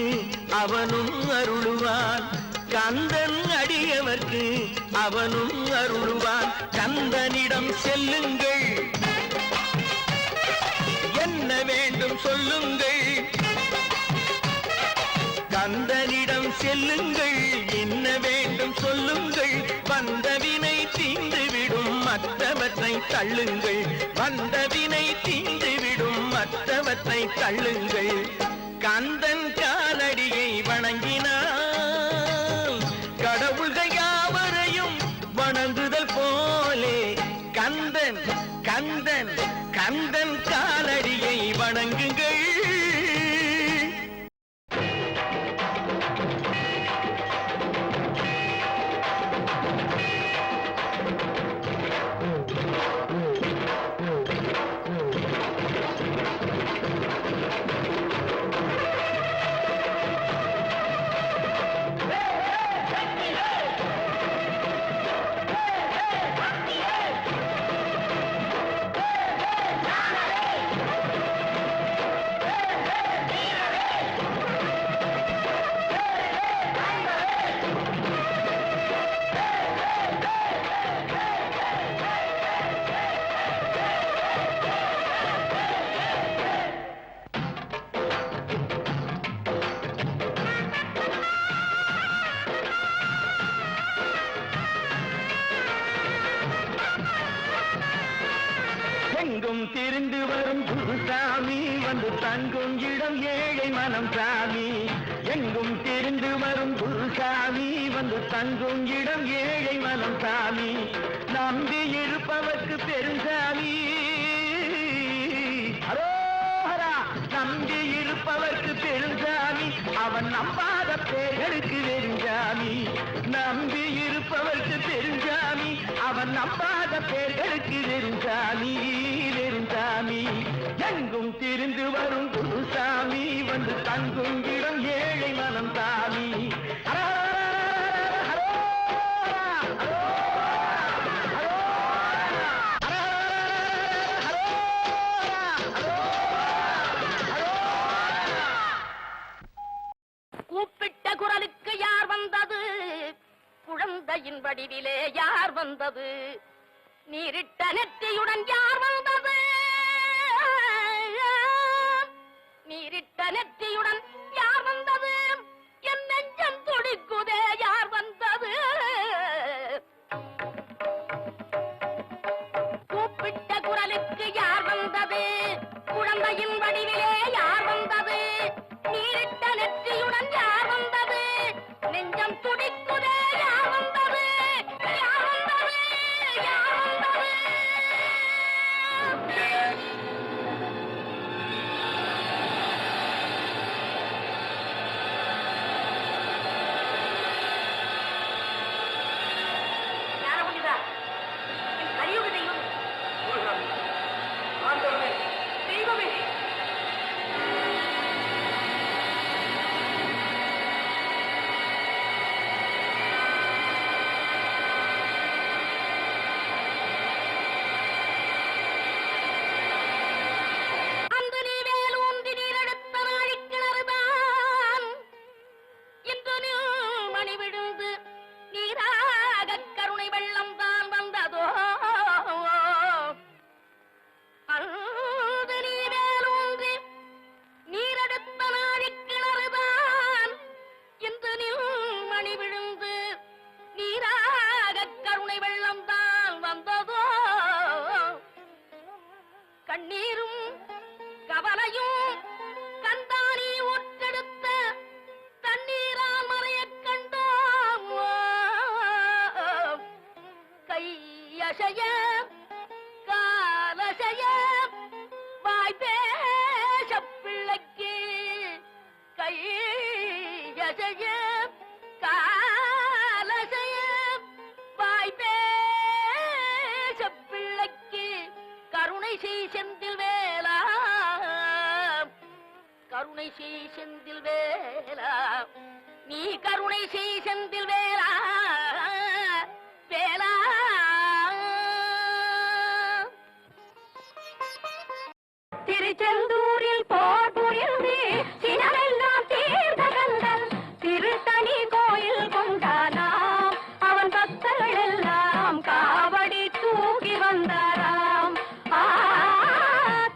அவனும் அருளுவான், கந்தன் அடியவர்க்கு அவனும் அருளுவான். கந்தனிடம் செல்லுங்கள், என்ன வேண்டும் சொல்லுங்கள். கந்தனிடம் செல்லுங்கள், என்ன வேண்டும் சொல்லுங்கள். வந்தவினை தீந்துவிடும், மற்றவற்றை தள்ளுங்கள். வந்தவினை தீந்துவிடும், மற்றவற்றை தள்ளுங்கள். கந்தன் காலடியை வணங்கினான், கடவுள்கள் யாவரையும் வணங்குதல் போலே. கந்தன் கந்தன் கந்தன் காலடியை வணங்குங்கள். எங்கும் திரிந்து வரும் குருசாமி, வந்து தங்கும் இடம் ஏழை மனம் சாமி. எங்கும் திரிந்து வரும் குருசாமி, வந்து தங்கும் இடம் ஏழை மனம் சாமி. நம்பி இருப்பவர்க்கு பெருசாமி, அரோஹரா. நம்பி இருப்பவர்க்கு பெருசாமி, அவன் நம்பாத பேர்களுக்கு வெறுஞ்சாமி. நம்பி இருப்பவர்க்கு பெருஞ்சாமி, அவன் நம்பாத பேர்களுக்கு வெறுஞ்சாமி, வெறுஞ்சாமி. எங்கும் திரிந்து வரும் குருசாமி, வந்து தங்கும் இடம் ஏழை மனம் சாமி. குரலுக்கு யார் வந்தது? குழந்தையின் வடிவிலே யார் வந்தது? நீரிட்ட நெற்றியுடன் யார் வந்தது? நீரிட்ட நெற்றியுடன் யார் வந்தது? என் நெஞ்சம் துடிக்குதே யார் வந்தது? கூப்பிட்ட குரலுக்கு யார் வந்தது? குழந்தையின் வடிவிலே யார் வந்தது? நீரிட்ட நெற்றியுடன் யார் வந்தது? நெஞ்சம் துடிக்குதே யார் வந்தது? யார் வந்தது? யார் வந்தது? ஞானபண்டிதா, என் கலியுக தெய்வம், தெய்வமே, அந்த நீ வேலூன்றி நீரெடுத்த நாழிக்கிணறுதான் இன்று நீ மணி விழுந்து நீராக கருணை வெள்ளம் தான் வந்ததோ? அந்த நீ வேலூன்றி நீரெடுத்த நாழிக்கிணறுதான் இன்று நீ மணி விழுந்து நீராக கருணை வெள்ளம் தான் வந்ததோ? கண்ணீரும் கவலையும் கந்தானி ஊற்றெடுத்த தண்ணீரால் மறையக் கண்டோம். கையசைய காலசைய வாய் பேச பிள்ளைக்கு கையசைய காலசைய வாய் பேச பிள்ளைக்கு கருணை செய் செந்தில் வேலா, கருணை செய் செந்தில் வேலா, நீ கருணை செய் செந்தில் வேலா, வேலா. திருச்செந்தூரில் போர் புரிந்து சினமெல்லாம் தீர்ந்த கந்தன் திருத்தணி கோயில் கொண்டானாம். அவன் பக்தர்கள் எல்லாம் காவடி தூக்கி வந்தாராம்.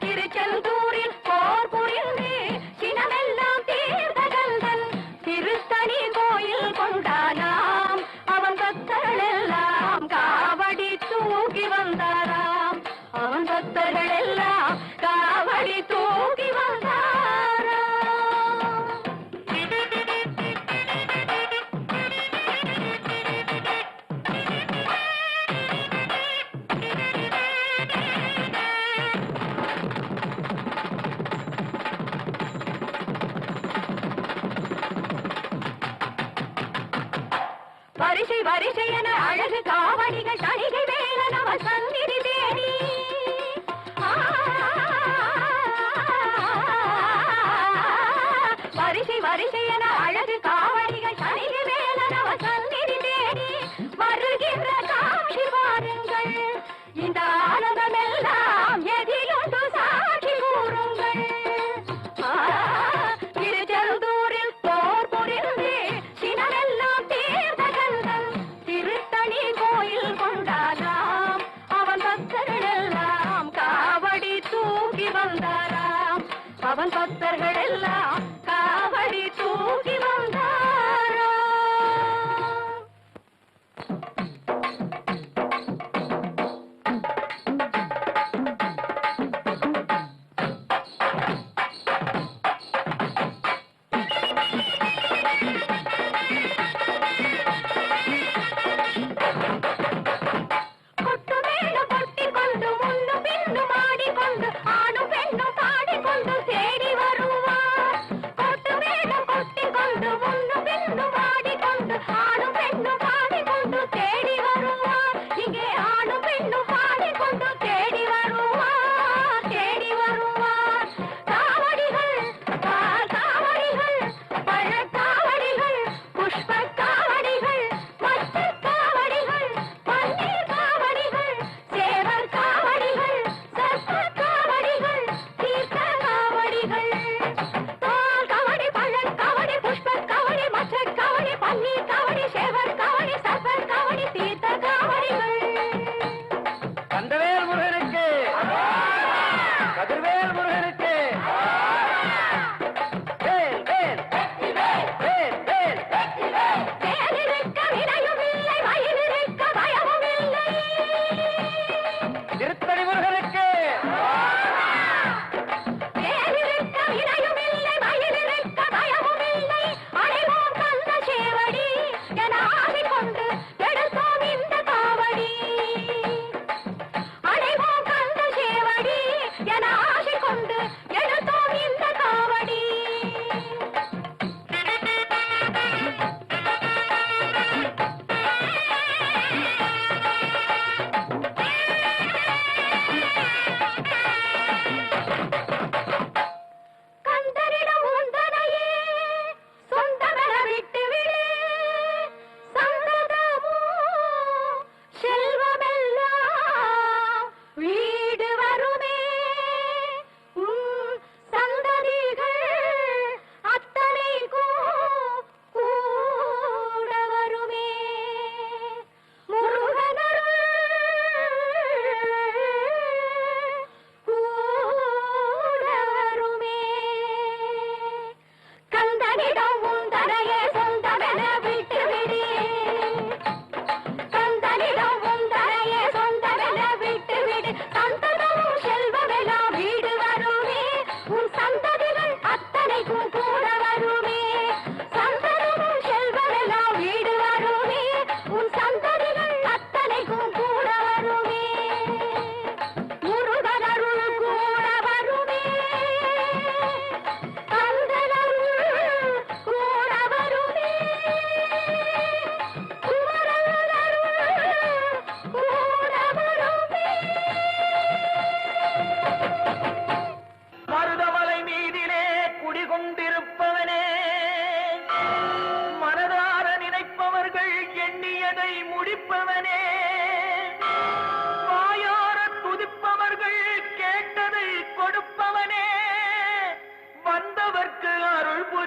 திருச்செந்தூரில் போர் புரிந்து சினமெல்லாம் தீர்ந்த கந்தன் திருத்தணி கோயில் கொண்டானாம். அவன் பக்தர்கள் எல்லாம் காவடி தூக்கி வந்தாராம். அவன் பக்தர்கள் எல்லாம் காவடி தூக்கி வந்தாராம். வரிசை வரிசை என அழகு காவடிகள் தணிகை வேலன் அவன் சந்நிதி தேடி வரிசை வரிசை என அழகு காவடிகள் தணிகை வேலன் அவன் சந்நிதி தேடி வருகின்ற காட்சி பாருங்கள். இந்த ஆனந்தமெல்லாம் எதிலுண்டு சாட்சி கூறுங்கள். திருச்செந்தூரில் போர் புரிந்து சினமெல்லாம் தீர்ந்த கந்தன் திருத்தணி கோயில் கொண்டானாம். அவன்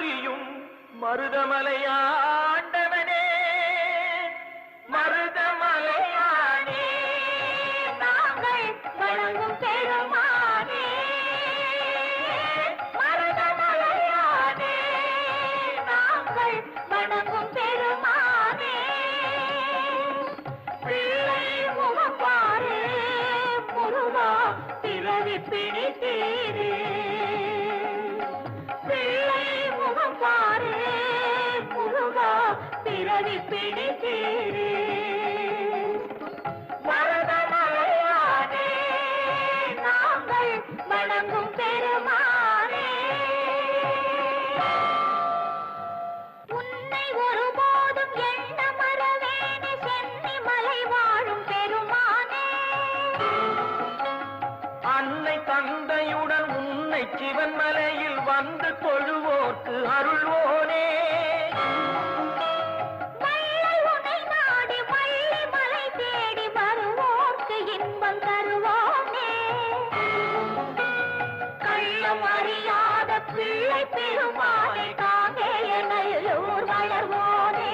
புரியும் மருதமலையாண்டவனே, மருதமலையானே, நாங்கள் வணங்கும் பெருமானே, மருதமலையானே, நாங்கள் வணங்கும் பெருமானே, பிள்ளை முகப்பாரு முருகா பிறவி பிடித்தீரே, பிள்ளை முகப்பாரு முருகா பிறவி பிடித்தீரே, மருதமலையானே, நாங்கள் வணங்கும் பெருமானே, உன்னை ஒருபோதும் எண்ண மறவேனே சென்னி மலை வாழும் பெருமானே, அன்னை தந்தையுடன் உன்னை சிவன் மலையில் வந்து தொழுவோர்க்கு அருள்வோனே, வள்ளல் உன்னை நாடி வள்ளி மலை தேடி வருவோர்க்கு இன்பம் தருவோனே, கள்ளம் அறியாத பிள்ளை பெருமானை காங்கேய நல்லூர் வளர்வோனே,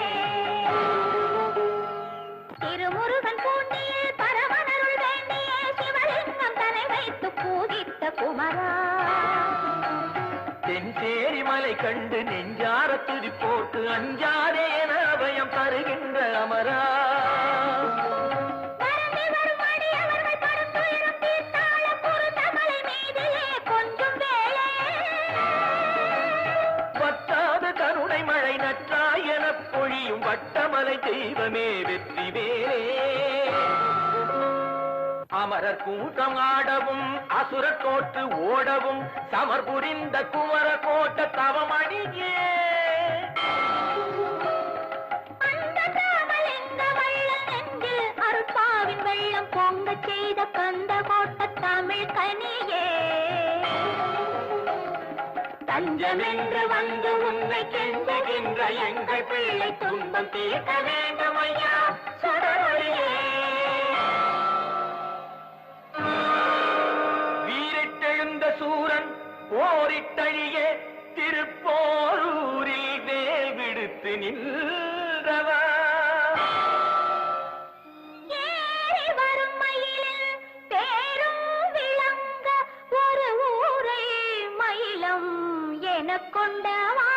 திருமுருகன் பூண்டியில் பரமனருள் வேண்டிய சிவலிங்கம் தலை வைத்து பூஜித்த குமரா, தென்சேரி மலை கண்டு நெஞ்சார துதி போட்டு அஞ்சாதே என அபயம் தருகின்ற அமரா, பரந்தி வரும் அடியவர்கள் படும் துயரம் தீர்த்தாள குருந்தமலை மீதிலே கொஞ்சும் வேளை, வட்டாத கருணை மழை நற்றாய் எனப் பொழியும் வட்டமலை தெய்வமே வெற்றி வேலே, அமரர் கூட்டம் ஆடவும் அசுரர் தோற்று ஓடவும் சமர் புரிந்த குமர கோட்ட தவமணியே, அந்த தாமலிங்க வள்ளல் நெஞ்சில் அருட்பாவின் வெள்ளம் பொங்கச் செய்த கந்த கோட்ட தமிழ் கனியே, தஞ்சமென்று வந்து உன்னை கெஞ்சுகின்ற எங்கள் பிள்ளை துன்பம் தீர்க்க வேண்டும் ஐயா சுடரொளியே, வீரிட்டெழுந்த சூரன் போரிட்டழிய திருப்போரூரில் வேல் விடுத்து நின்றவா, ஏறி வரும் மயிலில் தேரும் விளங்க ஒரு ஊரை மயிலம் எனக் கொண்டவா,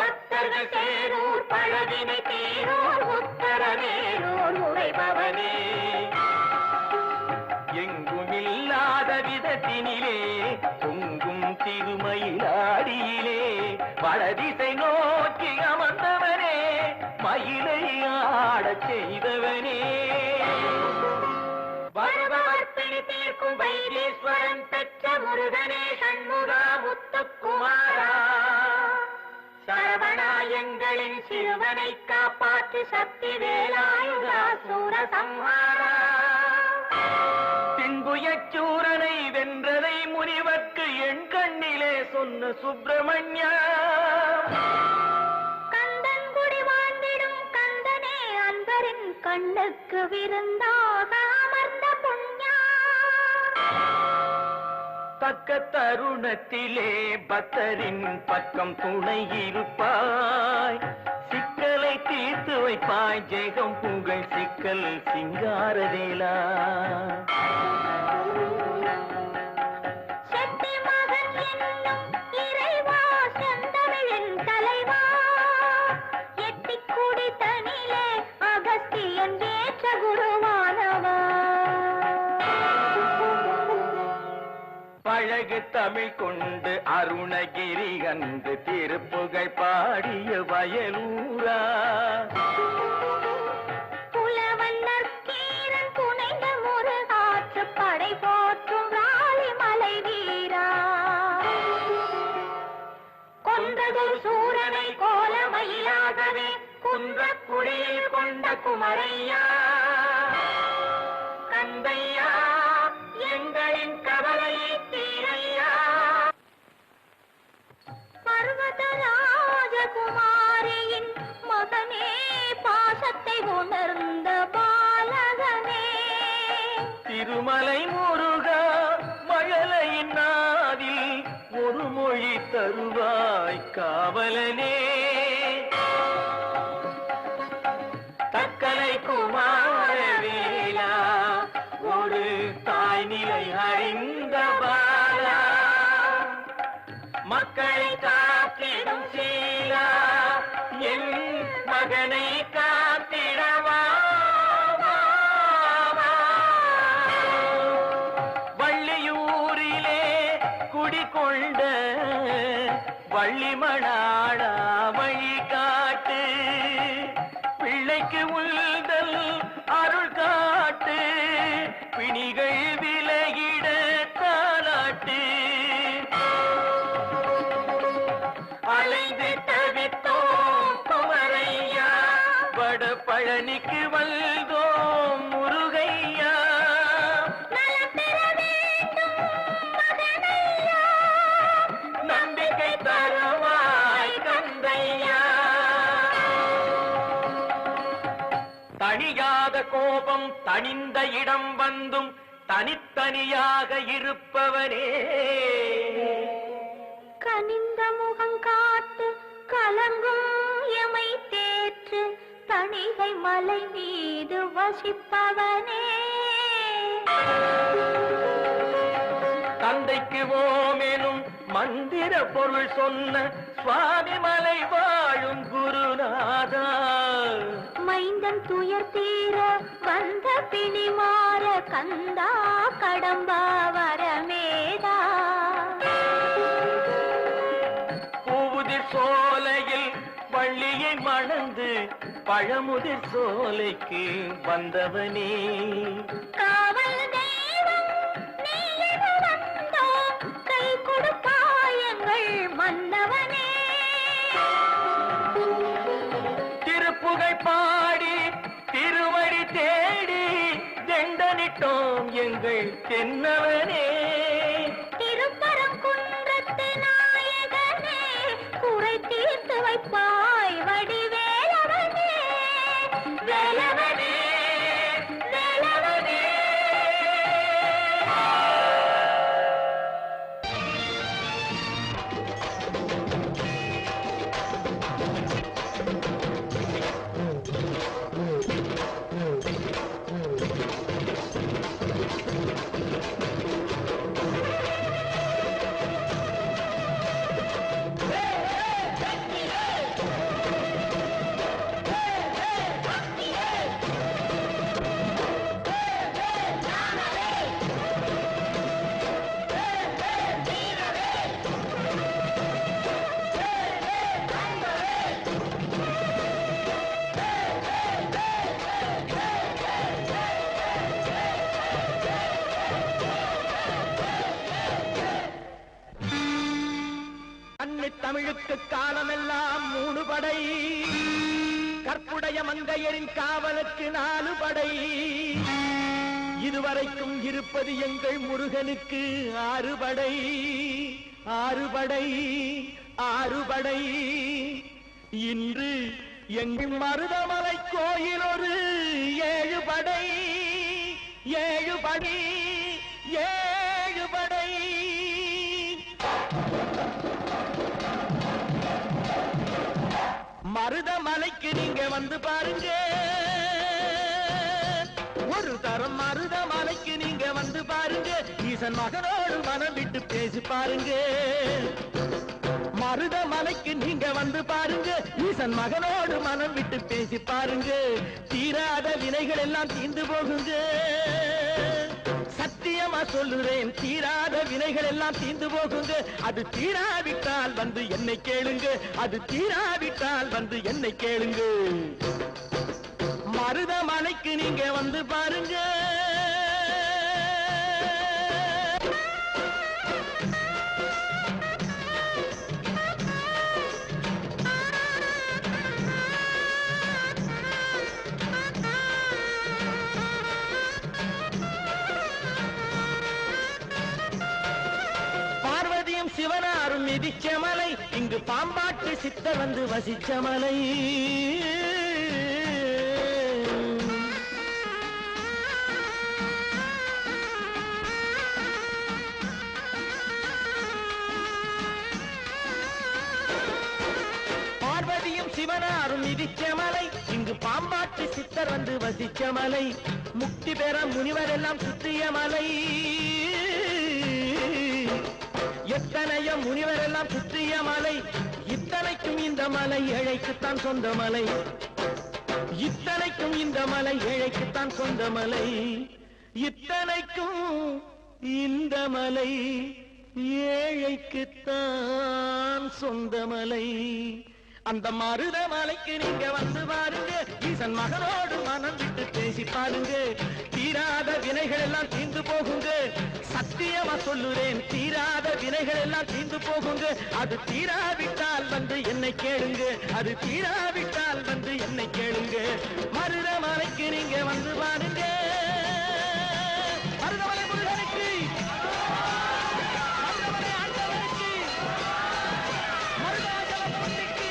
பக்தர்கள் சேரூர் பழவினை தேரூர் உத்தரவேரூர் உரைபவனே, எங்குமில்லாத விதத்தினிலே பொங்கும் திருமயிலாடியிலே வடதிசை நோக்கி அமர்ந்தவனே, மயிலை ஆடச் செய்தவனே, வருபவர்ப்பிணி தீர்க்கும் வைத்தீஸ்வரன் பெற்ற முருகனே சண்முகா முத்துக்குமாரா, சரவணா எங்களின் சிறுவனை காப்பாற்று சக்தி வேலாயுதா சூர சம்ஹாரா, திங்குயச்சூரனை வென்றதை முனிவர்க்கு என் கண்ணிலே சொன்ன சுப்பிரமணியா, கந்தன் குடி வாழ்ந்திடும் கந்தனே அன்பரின் கண்ணுக்கு விருந்தாக அமர்ந்த புண்ணியா, தக்க தருணத்திலே பக்தரின் பக்கம் துணை இருப்பாய், சிக்கலை தீர்த்து வைப்பாய் ஜெகம் புகழ் சிக்கல் சிங்காரவேலா, சக்தி மகன் என்னும் இறைவா செந்தமிழின் தலைவா, எட்டிக் குடி தனிலே அகஸ்தியன் ஏற்ற குருவானவா, பழகு தமிழ் கொண்டு அருணகிரி கண்டு திருப்புகழ் பாடிய வயலூரா, புலவன் நற்கீரன் புனைந்த முருகாற்று படை போற்றும் ராலி மலை வீரா, கொன்றதொரு சூரனை கோலமயிலாகவே குன்றக்குடியில் கொண்ட குமரையா, கந்தையா எங்களின் கவலையை தீரையா, பர்வதராஜகுமாரியின் மகனே பாசத்தை உணர்ந்த பாலகனே, திருமலை முருகா மழலையின் நாவில் ஒரு வருவாய் காவலனே தக்கலை குமாரவேலா ஒரு தாய் நிலை அறிந்த பாலா மக்களை காத்திடும் சீலா என் மகனை காத்திடவா வள்ளியூரிலே குடிகொண்ட வள்ளிமணாளா வழி காட்டு பிள்ளைக்கு உள்தல் அருள் காட்டு பிணிகள் விலகிட தாலாட்டு அலைந்து தவித்தோம் குமரையா வட பழனிக்கு வந்தோம் முருகையா நம்பிக்கை தருவாய் கந்தையா தணியாத கோபம் தணிந்த இடம் வந்தும் தனித்தனியாக இருப்பவனே கனிந்த முகம் காட்டு கலங்கும் எமை தேற்று தணிகை மலை மீது வசிப்பவனே தந்தைக்கு ஓமெனும் மந்திர பொருள் சொன்ன சுவாமி மலை வாழும் குருநாதா மைந்தன் துயர் தீர வந்த பிணி மாற கந்தா கடம்பா வரமேதா பூவுதிர் சோலையில் வள்ளியை மணந்து பழமுதிர் சோலைக்கு வந்தவனே காவல் தெய்வம் நீ எது வந்தோம் கை கொடுப்பாயங்கள் மன்னவனே திருப்புகை பாடி திருவடி தேடி தெண்டனிட்டோம் எங்கள் தென்னவனே திருப்பரங்குன்றத்து நாயகனே குறை தீர்த்து வைப்பாய் வடிவேலவனே வேலவனே வேலவனே தமிழுக்கு காலமெல்லாம் 3 படை கற்புடைய மங்கையரின் காவலுக்கு 4 படை இதுவரைக்கும் இருப்பது எங்கள் முருகனுக்கு 6 படை 6 படை 6 படை இன்று எங்கள் மருதமலை கோயில் ஒரு 7 படை 7 படை 7 படை மருதமலைக்கு நீங்க வந்து பாருங்க ஒரு தரம் மருதமலைக்கு நீங்க வந்து பாருங்க ஈசன் மகனோடு மனம் விட்டு பேசி பாருங்க மருதமலைக்கு நீங்க வந்து பாருங்க ஈசன் மகனோடு மனம் விட்டு பேசி பாருங்க தீராத வினைகள் எல்லாம் தீர்ந்து போகுங்க சத்தியமா சொல்லுறேன் தீராத வினைகள் எல்லாம் தீர்ந்து போகுங்க அது தீராவிட்டால் வந்து என்னை கேளுங்க அது தீராவிட்டால் வந்து என்னை கேளுங்க மருதமலைக்கு நீங்க வந்து பாருங்க சிவனாரும் மிதிச்ச மலை இங்கு பாம்பாட்டு சித்தர் வந்து வசிச்ச மலை சிவனாரும் மிதிச்ச மலை, இங்கு பாம்பாட்டு சித்தர் வந்து வசிச்ச மலை, முக்தி பெற முனிவர் எல்லாம் சுற்றிய மலை. எத்தனையோ முனிவர் எல்லாம் சுற்றிய மலை, இத்தனைக்கும் இந்த மலை ஏழைக்குத்தான் சொந்த மலை. இத்தனைக்கும் இந்த மலை ஏழைக்குத்தான் சொந்த மலை. இத்தனைக்கும் இந்த மலை ஏழைக்குத்தான் சொந்த மலை. அந்த மருத மலைக்கு நீங்க வந்து பாருங்க, ஈசன் மகனோடு மனம் விட்டு பேசி பாருங்க. தீராத வினைகள் எல்லாம் தீர்ந்து போகுங்க. சத்தியமா சொல்லுறேன், தீராத வினைகள் எல்லாம் தீர்ந்து போகுங்க. அது தீராவிட்டால் வந்து என்னை கேளுங்க, அது தீராவிட்டால் வந்து என்னை கேளுங்க. மருத மலைக்கு நீங்க வந்து பாருங்க. மருதமலை முருகனுக்கு, மருதமலை ஆண்டவனுக்கு, மருதாச்சலபதிக்கு.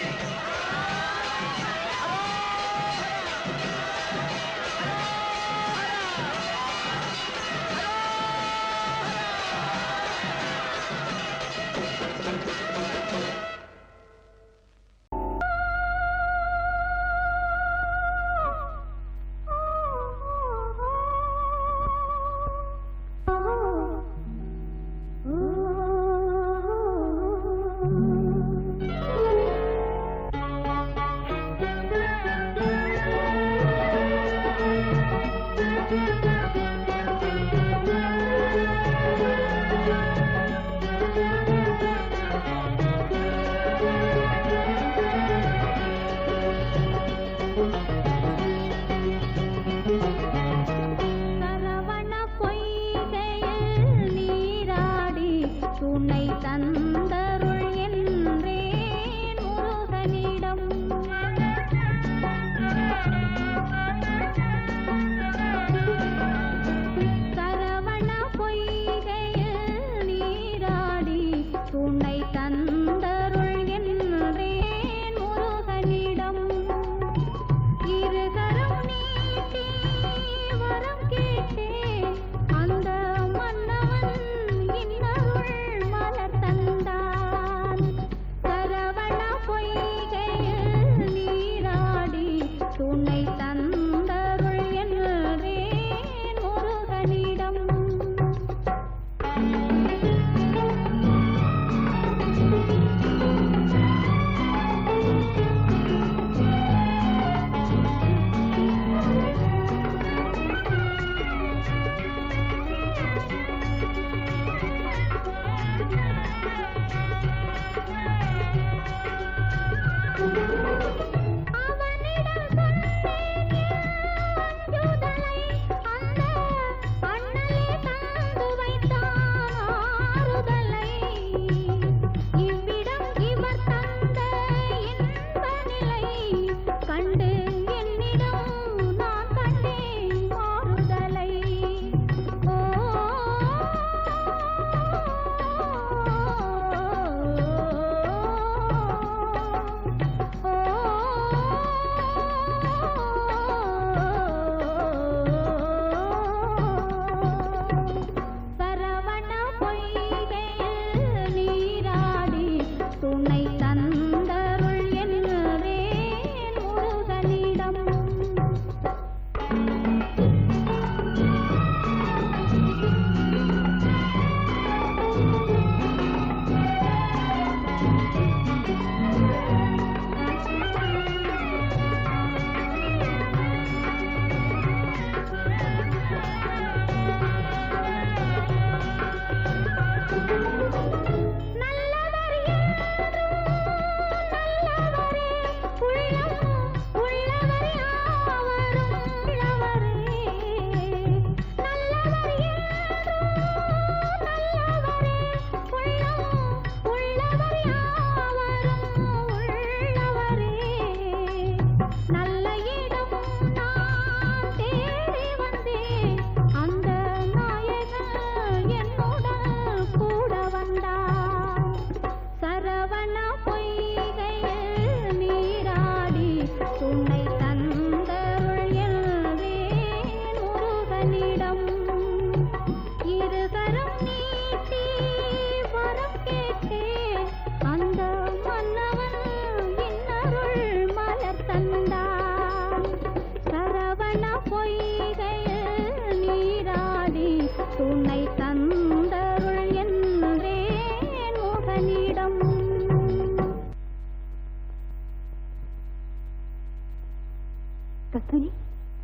கஸ்தூரி,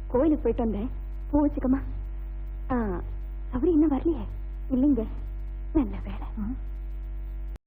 கோயிலுக்கு போயிட்டு வந்தேன். பூ வச்சுக்கமா. சபரி இன்னும் வரலையே? இல்லைங்க. நல்ல வேலை.